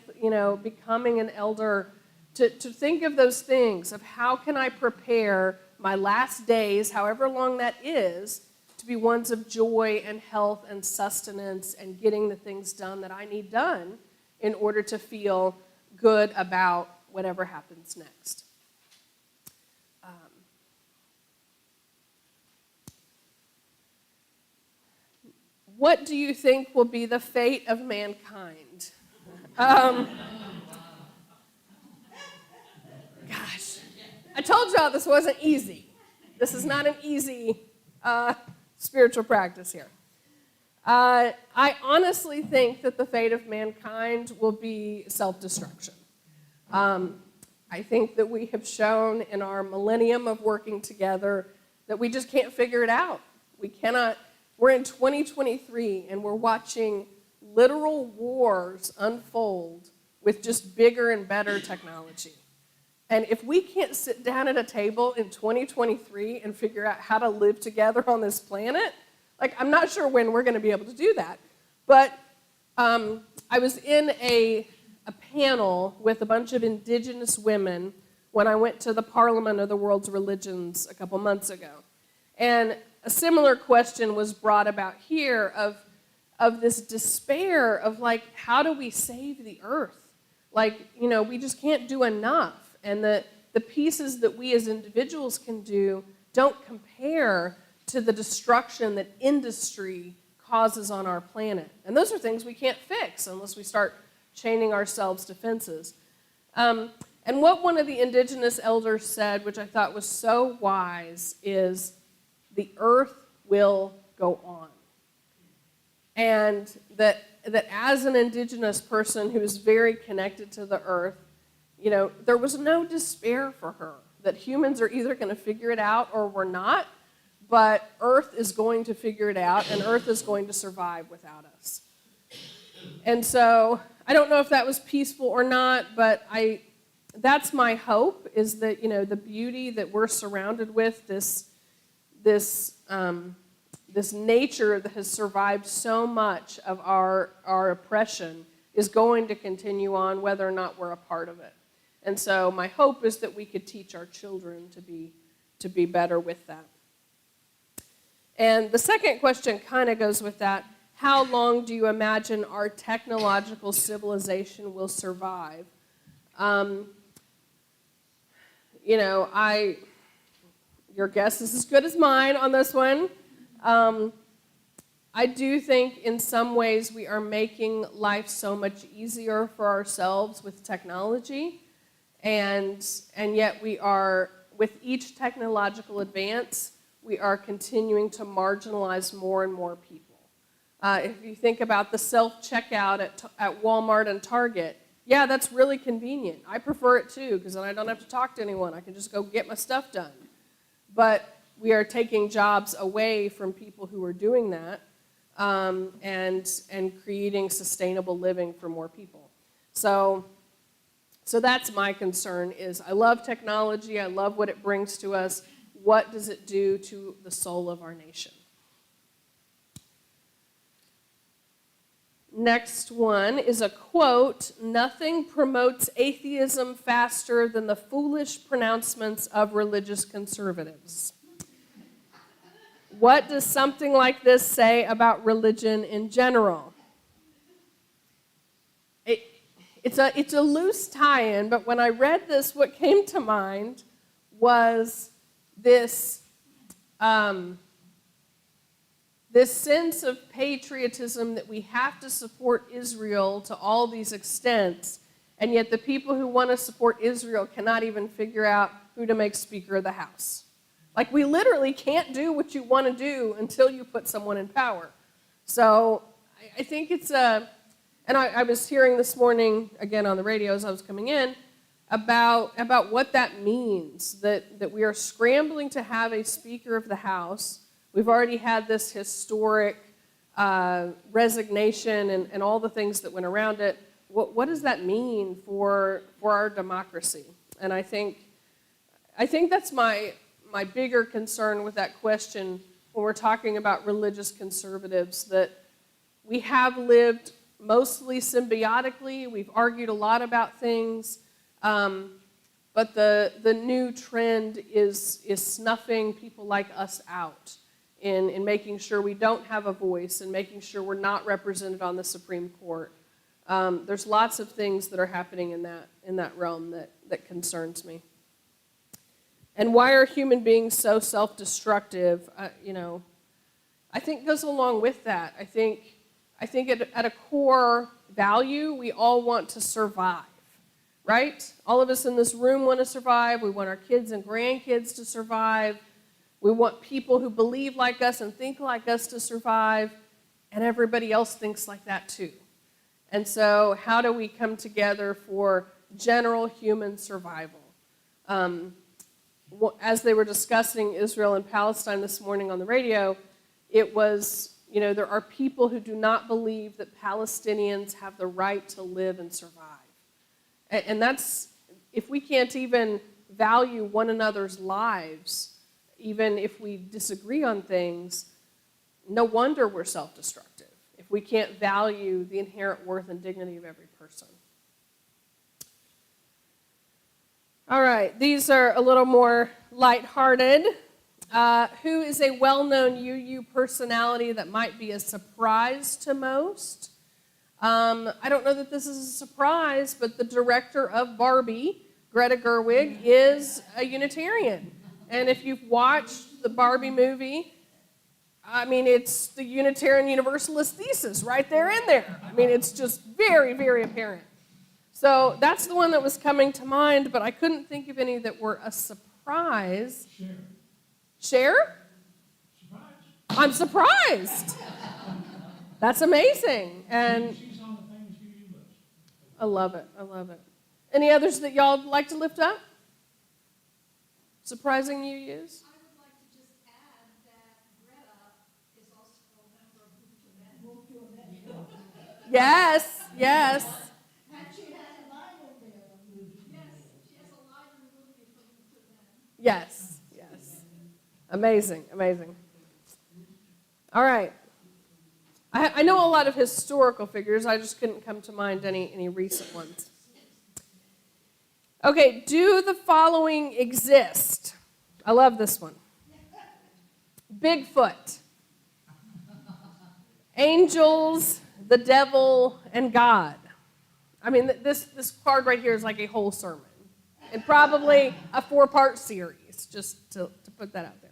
Speaker 1: becoming an elder, to think of those things, of how can I prepare my last days, however long that is, to be ones of joy and health and sustenance and getting the things done that I need done in order to feel good about whatever happens next. What do you think will be the fate of mankind? Gosh, I told y'all this wasn't easy. This is not an easy spiritual practice here. I honestly think that the fate of mankind will be self-destruction. I think that we have shown in our millennium of working together that we just can't figure it out. We cannot. We're in 2023, and we're watching literal wars unfold with just bigger and better technology. And if we can't sit down at a table in 2023 and figure out how to live together on this planet, I'm not sure when we're going to be able to do that. But I was in a panel with a bunch of indigenous women when I went to the Parliament of the World's Religions a couple months ago. And a similar question was brought about here of this despair of, how do we save the earth? We just can't do enough. And the pieces that we as individuals can do don't compare to the destruction that industry causes on our planet. And those are things we can't fix unless we start chaining ourselves to fences. And what one of the indigenous elders said, which I thought was so wise, is the earth will go on. And that as an indigenous person who is very connected to the earth, there was no despair for her, that humans are either going to figure it out or we're not, but Earth is going to figure it out, and Earth is going to survive without us. And so I don't know if that was peaceful or not, but that's my hope, is that, the beauty that we're surrounded with, this nature that has survived so much of our oppression, is going to continue on whether or not we're a part of it. And so my hope is that we could teach our children to be better with that. And the second question kind of goes with that. How long do you imagine our technological civilization will survive? Your guess is as good as mine on this one. I do think in some ways we are making life so much easier for ourselves with technology, and yet we are, with each technological advance, we are continuing to marginalize more and more people. If you think about the self-checkout at Walmart and Target, yeah, that's really convenient. I prefer it too, because then I don't have to talk to anyone. I can just go get my stuff done. But we are taking jobs away from people who are doing that, and creating sustainable living for more people. So that's my concern, is I love technology. I love what it brings to us. What does it do to the soul of our nation? Next one is a quote: "Nothing promotes atheism faster than the foolish pronouncements of religious conservatives." What does something like this say about religion in general? It's a loose tie-in, but when I read this, what came to mind was this sense of patriotism that we have to support Israel to all these extents, And yet the people who want to support Israel cannot even figure out who to make Speaker of the House. Like, we literally can't do what you want to do until you put someone in power. So I think it's and I was hearing this morning, again on the radio as I was coming in, about what that means, that we are scrambling to have a Speaker of the House. We've already had this historic resignation and all the things that went around it. What does that mean for our democracy? And I think that's my bigger concern with that question when we're talking about religious conservatives, that we have lived mostly symbiotically. We've argued a lot about things, but the new trend is snuffing people like us out in making sure we don't have a voice and making sure we're not represented on the Supreme Court. There's lots of things that are happening in that realm that concerns me. And why are human beings so self-destructive? I think goes along with that. I think at a core value, we all want to survive, right? All of us in this room want to survive. We want our kids and grandkids to survive. We want people who believe like us and think like us to survive, and everybody else thinks like that too. And so how do we come together for general human survival? As they were discussing Israel and Palestine this morning on the radio, it was, there are people who do not believe that Palestinians have the right to live and survive. And that's, if we can't even value one another's lives, even if we disagree on things, no wonder we're self-destructive, if we can't value the inherent worth and dignity of every person. All right, these are a little more lighthearted. Who is a well-known UU personality that might be a surprise to most? I don't know that this is a surprise, but the director of Barbie, Greta Gerwig, is a Unitarian. And if you've watched the Barbie movie, I mean, it's the Unitarian Universalist thesis right there in there. I mean, it's just very, very apparent. So that's the one that was coming to mind, but I couldn't think of any that were a surprise. Cher? Surprise. I'm surprised. That's amazing. And she's on the famous UU list. I love it. I love it. Any others that y'all would like to lift up? Surprising UUs?
Speaker 12: I would like to just add that Greta is also a member of UUTuscaloosa.
Speaker 1: Yes, yes.
Speaker 12: And she has a Bible there. Yes, she has a library movie from UUTuscaloosa.
Speaker 1: Yes, yes. Amazing, amazing. All right. I know a lot of historical figures. I just couldn't come to mind any recent ones. Okay, do the following exist? I love this one. Bigfoot, angels, the devil, and God. I mean, this card right here is like a whole sermon, and probably a 4-part series, just to put that out there.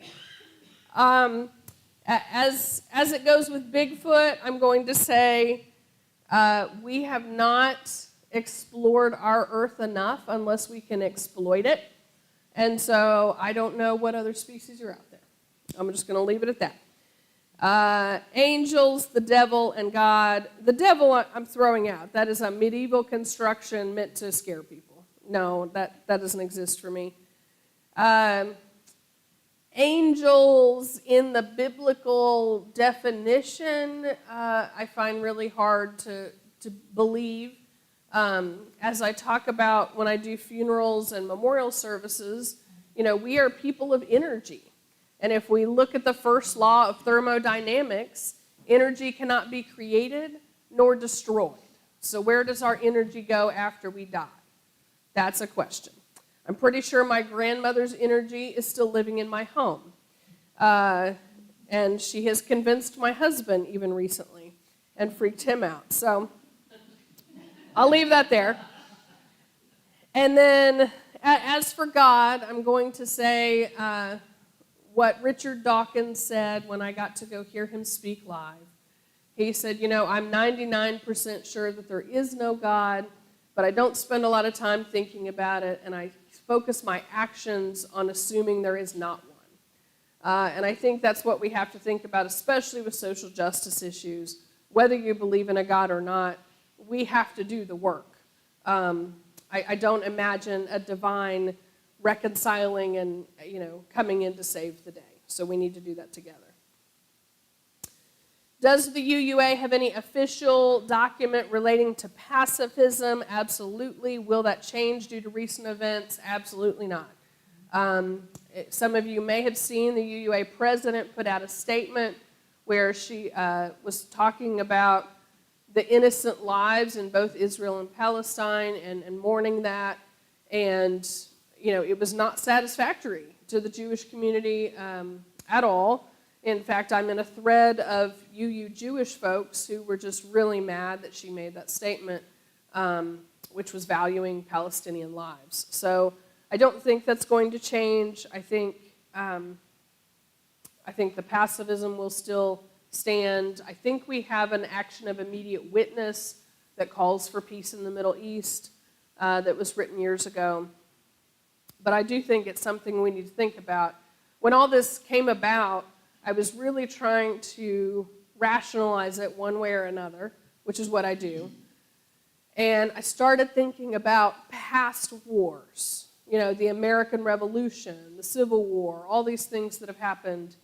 Speaker 1: As it goes with Bigfoot, I'm going to say we have not explored our earth enough unless we can exploit it. And so I don't know what other species are out there. I'm just going to leave it at that. Angels, the devil, and God. The devil I'm throwing out. That is a medieval construction meant to scare people. No, that doesn't exist for me. Angels in the biblical definition, I find really hard to believe. As I talk about when I do funerals and memorial services, we are people of energy. And if we look at the first law of thermodynamics, energy cannot be created nor destroyed. So where does our energy go after we die? That's a question. I'm pretty sure my grandmother's energy is still living in my home. And she has convinced my husband even recently and freaked him out. So I'll leave that there. And then as for God, I'm going to say what Richard Dawkins said when I got to go hear him speak live. He said, I'm 99% sure that there is no God, but I don't spend a lot of time thinking about it, and I focus my actions on assuming there is not one. And I think that's what we have to think about, especially with social justice issues. Whether you believe in a God or not, we have to do the work. I don't imagine a divine reconciling and, coming in to save the day. So we need to do that together. Does the UUA have any official document relating to pacifism? Absolutely. Will that change due to recent events? Absolutely not. Some of you may have seen the UUA president put out a statement where she was talking about the innocent lives in both Israel and Palestine and mourning that. And, it was not satisfactory to the Jewish community at all. In fact, I'm in a thread of UU Jewish folks who were just really mad that she made that statement, which was valuing Palestinian lives. So I don't think that's going to change. I think the pacifism will still stand. I think we have an action of immediate witness that calls for peace in the Middle East that was written years ago. But I do think it's something we need to think about. When all this came about, I was really trying to rationalize it one way or another, which is what I do. And I started thinking about past wars, the American Revolution, the Civil War, all these things that have happened.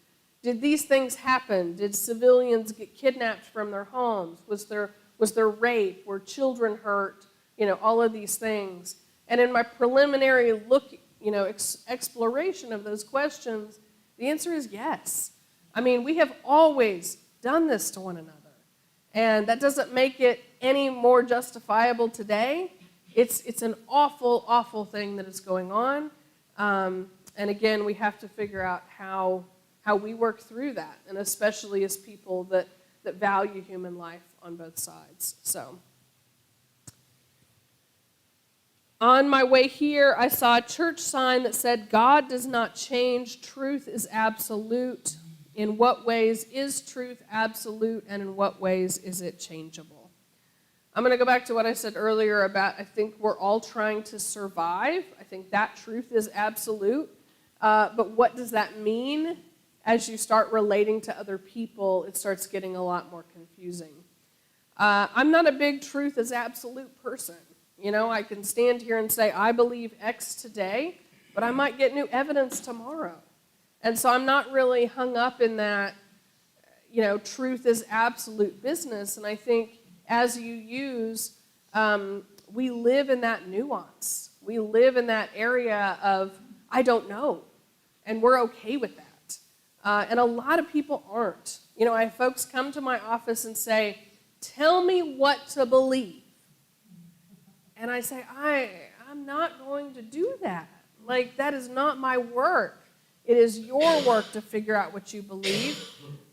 Speaker 1: Did these things happen? Did civilians get kidnapped from their homes? Was there rape? Were children hurt? All of these things. And in my preliminary look, exploration of those questions, the answer is yes. I mean, we have always done this to one another. And that doesn't make it any more justifiable today. It's an awful, awful thing that is going on. And again, we have to figure out how we work through that, and especially as people that value human life on both sides. So, on my way here, I saw a church sign that said, "God does not change, truth is absolute." In what ways is truth absolute, and in what ways is it changeable? I'm going to go back to what I said earlier about I think we're all trying to survive. I think that truth is absolute. But what does that mean? As you start relating to other people, it starts getting a lot more confusing. I'm not a big truth is absolute person. I can stand here and say, I believe X today, but I might get new evidence tomorrow. And so I'm not really hung up in that, truth is absolute business. And I think as you use, we live in that nuance. We live in that area of, I don't know. And we're okay with that. And a lot of people aren't. I have folks come to my office and say, tell me what to believe. And I say, I'm not going to do that. That is not my work. It is your work to figure out what you believe.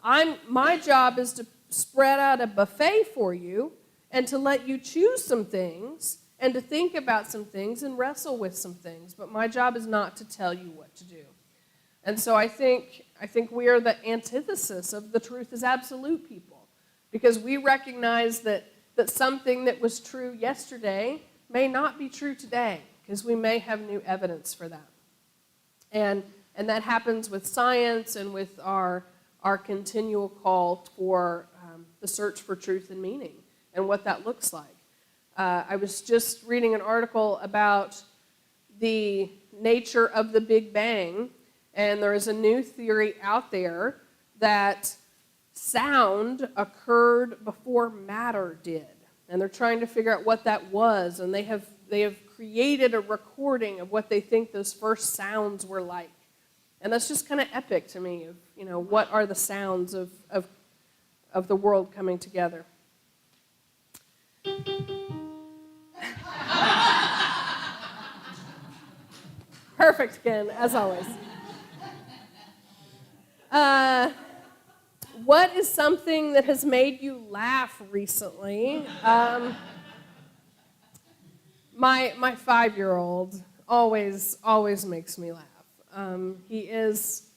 Speaker 1: My job is to spread out a buffet for you and to let you choose some things and to think about some things and wrestle with some things. But my job is not to tell you what to do. And so I think we are the antithesis of the truth is absolute people, because we recognize that something that was true yesterday may not be true today, because we may have new evidence for that. And that happens with science and with our continual call for the search for truth and meaning and what that looks like. I was just reading an article about the nature of the Big Bang, and there is a new theory out there that sound occurred before matter did. And they're trying to figure out what that was, and they have created a recording of what they think those first sounds were like. And that's just kind of epic to me of, what are the sounds of the world coming together. Perfect, Ken, as always. What is something that has made you laugh recently? My 5-year-old always makes me laugh. He is,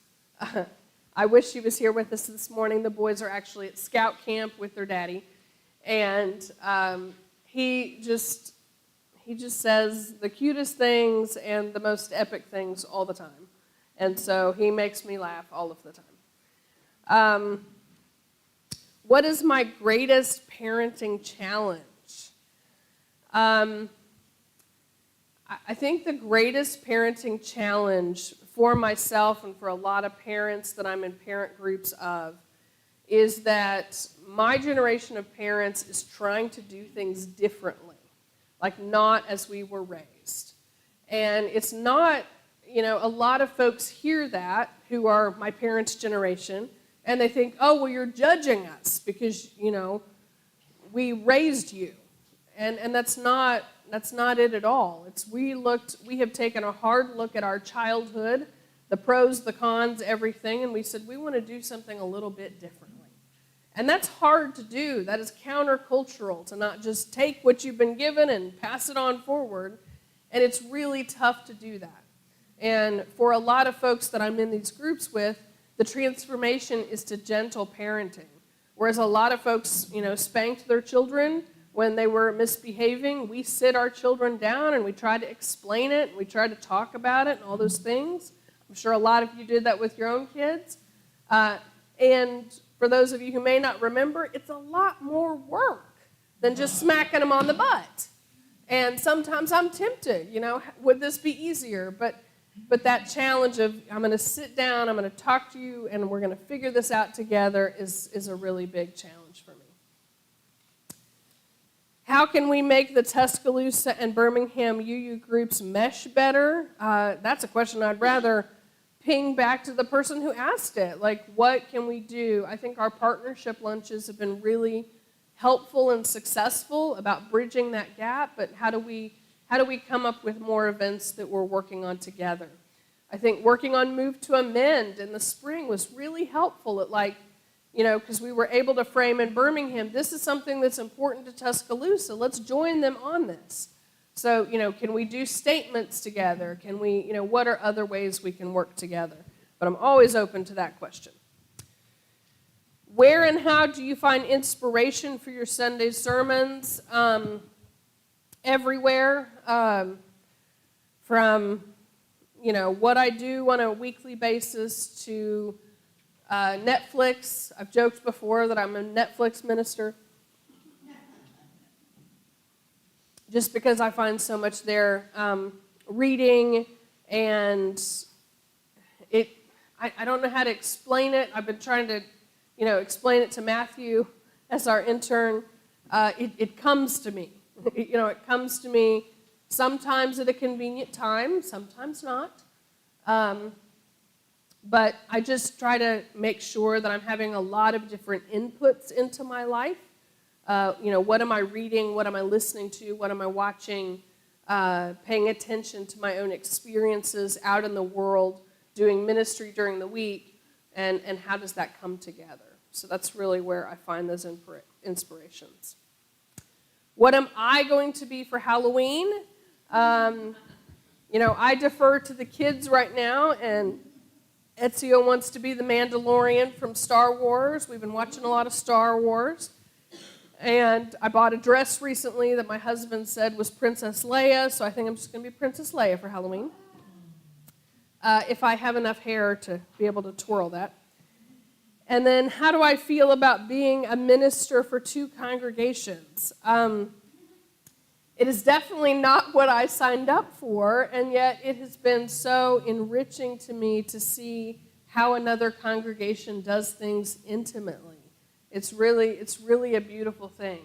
Speaker 1: I wish he was here with us this morning. The boys are actually at scout camp with their daddy. And he He just says the cutest things and the most epic things all the time. And so he makes me laugh all of the time. What is my greatest parenting challenge? I think the greatest parenting challenge for myself and for a lot of parents that I'm in parent groups of is that my generation of parents is trying to do things differently, like not as we were raised. And it's not, a lot of folks hear that who are my parents' generation, and they think, oh, well, you're judging us because, we raised you. And that's not it at all. We have taken a hard look at our childhood, the pros, the cons, everything, and we said we want to do something a little bit differently. And that's hard to do. That is countercultural, to not just take what you've been given and pass it on forward. And it's really tough to do that. And for a lot of folks that I'm in these groups with, the transformation is to gentle parenting. Whereas a lot of folks, spanked their children when they were misbehaving. We sit our children down and we try to explain it, and we try to talk about it and all those things. I'm sure a lot of you did that with your own kids. And for those of you who may not remember, it's a lot more work than just smacking them on the butt. And sometimes I'm tempted, would this be easier? But that challenge of I'm going to sit down, I'm going to talk to you, and we're going to figure this out together is a really big challenge for me. How can we make the Tuscaloosa and Birmingham UU groups mesh better? That's a question I'd rather ping back to the person who asked it. Like, what can we do? I think our partnership lunches have been really helpful and successful about bridging that gap, but how do we come up with more events that we're working on together? I think working on Move to Amend in the spring was really helpful at because we were able to frame in Birmingham, this is something that's important to Tuscaloosa. Let's join them on this. So, can we do statements together? Can we, what are other ways we can work together? But I'm always open to that question. Where and how do you find inspiration for your Sunday sermons? Everywhere. From, what I do on a weekly basis to Netflix. I've joked before that I'm a Netflix minister. Just because I find so much there. Reading, and I don't know how to explain it. I've been trying to, explain it to Matthew as our intern. It comes to me. It comes to me sometimes at a convenient time, sometimes not. But I just try to make sure that I'm having a lot of different inputs into my life. What am I reading? What am I listening to? What am I watching? Paying attention to my own experiences out in the world, doing ministry during the week, and how does that come together? So that's really where I find those inspirations. What am I going to be for Halloween? I defer to the kids right now, and Ezio wants to be the Mandalorian from Star Wars. We've been watching a lot of Star Wars. And I bought a dress recently that my husband said was Princess Leia, so I think I'm just going to be Princess Leia for Halloween. If I have enough hair to be able to twirl that. And then how do I feel about being a minister for 2 congregations? It is definitely not what I signed up for, and yet it has been so enriching to me to see how another congregation does things intimately. It's really a beautiful thing.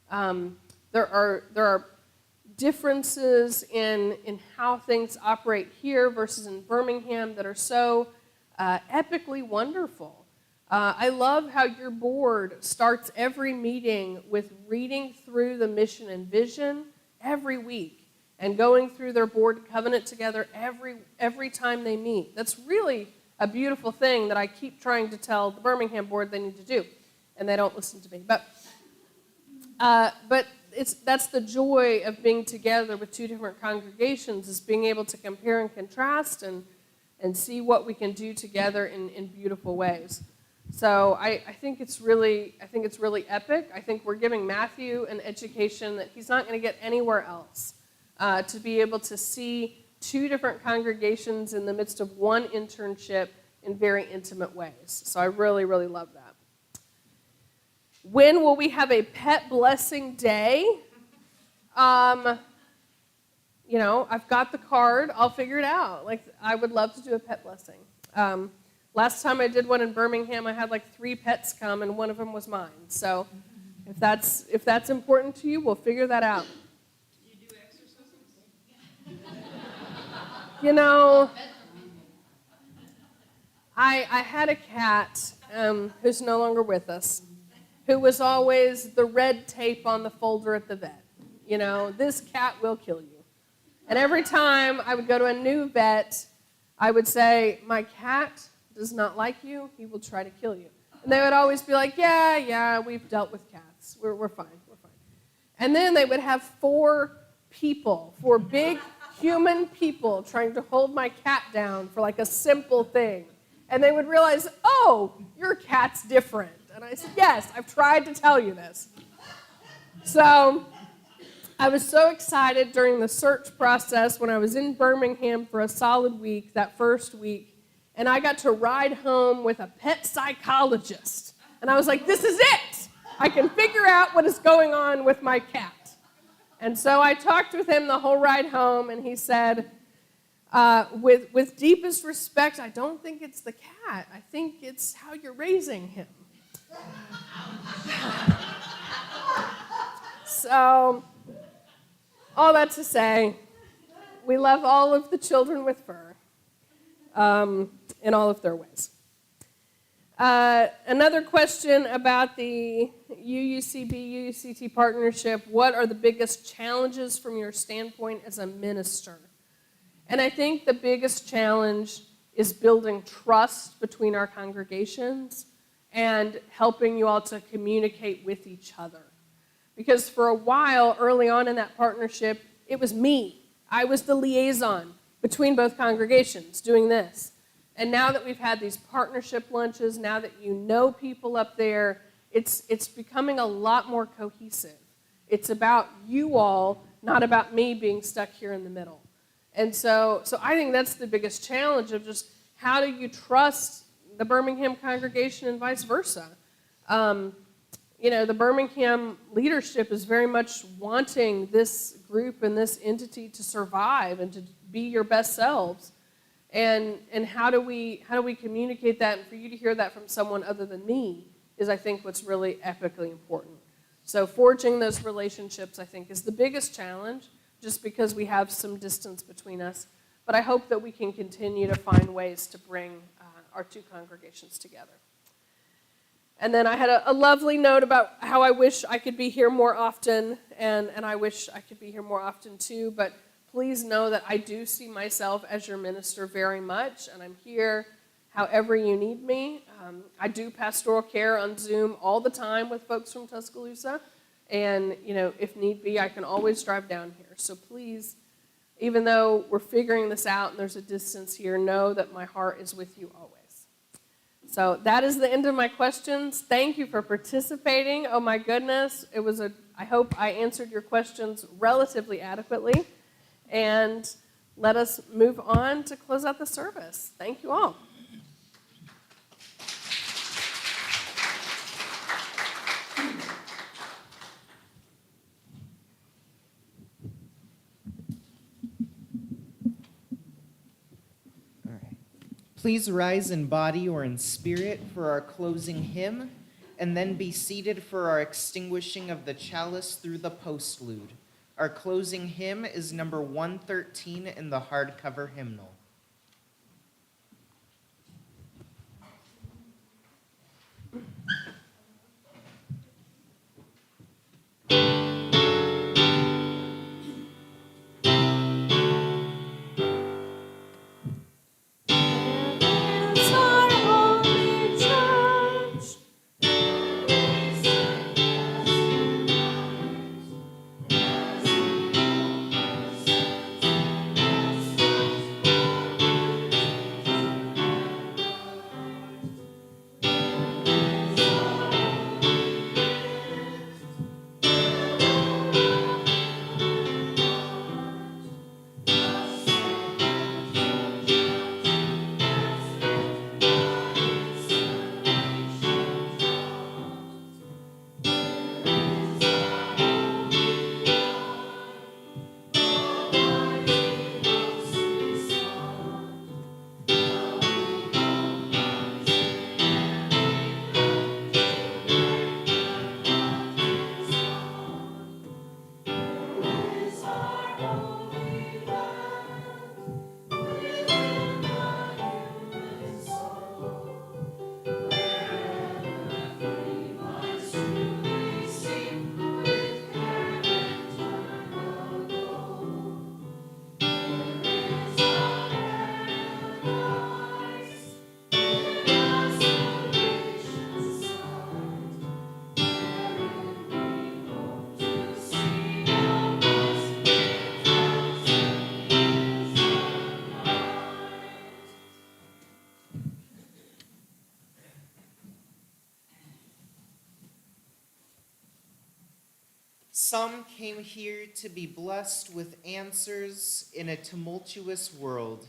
Speaker 1: There are differences in how things operate here versus in Birmingham that are so epically wonderful. I love how your board starts every meeting with reading through the mission and vision every week and going through their board covenant together every time they meet. That's really a beautiful thing that I keep trying to tell the Birmingham board they need to do, and they don't listen to me. But that's the joy of being together with 2 different congregations, is being able to compare and contrast and see what we can do together in beautiful ways. So I think it's really epic. I think we're giving Matthew an education that he's not going to get anywhere else. to be able to see two different congregations in the midst of one internship in very intimate ways. So I really, really love that. When will we have a pet blessing day? I've got the card. I'll figure it out. I would love to do a pet blessing. Last time I did one in Birmingham, I had 3 pets come, and one of them was mine. So if that's important to you, we'll figure that out.
Speaker 12: Do you do exorcisms?
Speaker 1: I had a cat who's no longer with us, who was always the red tape on the folder at the vet. This cat will kill you. And every time I would go to a new vet, I would say, my cat does not like you. He will try to kill you. And they would always be like, yeah, we've dealt with cats. We're fine. And then they would have 4 big human people trying to hold my cat down for a simple thing. And they would realize, oh, your cat's different. And I said, yes, I've tried to tell you this. So I was so excited during the search process when I was in Birmingham for a solid week, that first week, and I got to ride home with a pet psychologist. And I was like, this is it. I can figure out what is going on with my cat. And so I talked with him the whole ride home, and he said, with deepest respect, I don't think it's the cat. I think it's how you're raising him. So, all that to say, we love all of the children with fur in all of their ways. Another question about the UUCB-UUCT partnership. What are the biggest challenges from your standpoint as a minister? And I think the biggest challenge is building trust between our congregations and helping you all to communicate with each other. Because for a while, early on in that partnership, it was me. I was the liaison between both congregations doing this. And now that we've had these partnership lunches, now that you know people up there, it's becoming a lot more cohesive. It's about you all, not about me being stuck here in the middle. And so I think that's the biggest challenge of just how do you trust the Birmingham congregation and vice versa. The Birmingham leadership is very much wanting this group and this entity to survive and to be your best selves. And how do we communicate that? And for you to hear that from someone other than me is, I think, what's really epically important. So forging those relationships, I think, is the biggest challenge, just because we have some distance between us. But I hope that we can continue to find ways to bring our two congregations together. And then I had a lovely note about how I wish I could be here more often, and I wish I could be here more often too, but please know that I do see myself as your minister very much, and I'm here however you need me. I do pastoral care on Zoom all the time with folks from Tuscaloosa, and if need be, I can always drive down here. So please, even though we're figuring this out and there's a distance here, know that my heart is with you always. So that is the end of my questions. Thank you for participating. Oh my goodness, I hope I answered your questions relatively adequately. And let us move on to close out the service. Thank you all.
Speaker 2: All right. Please rise in body or in spirit for our closing hymn, and then be seated for our extinguishing of the chalice through the postlude. Our closing hymn is number 113 in the hardcover hymnal. Some came here to be blessed with answers in a tumultuous world.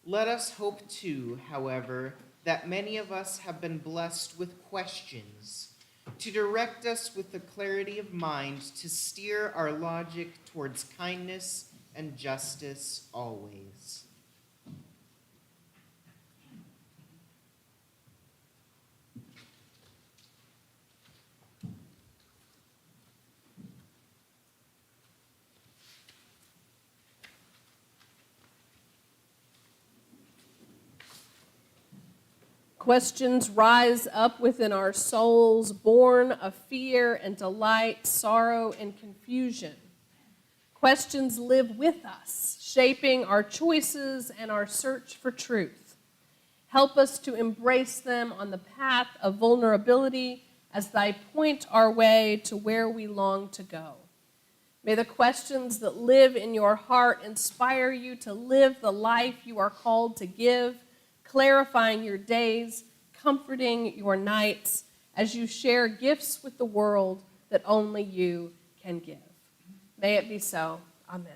Speaker 2: Let us hope too, however, that many of us have been blessed with questions to direct us with the clarity of mind to steer our logic towards kindness and justice always.
Speaker 1: Questions rise up within our souls, born of fear and delight, sorrow and confusion. Questions live with us, shaping our choices and our search for truth. Help us to embrace them on the path of vulnerability as they point our way to where we long to go. May the questions that live in your heart inspire you to live the life you are called to give, clarifying your days, comforting your nights as you share gifts with the world that only you can give. May it be so. Amen.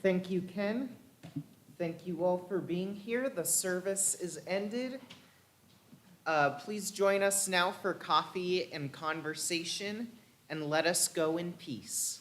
Speaker 2: Thank you, Ken. Thank you all for being here. The service is ended. Please join us now for coffee and conversation, and let us go in peace.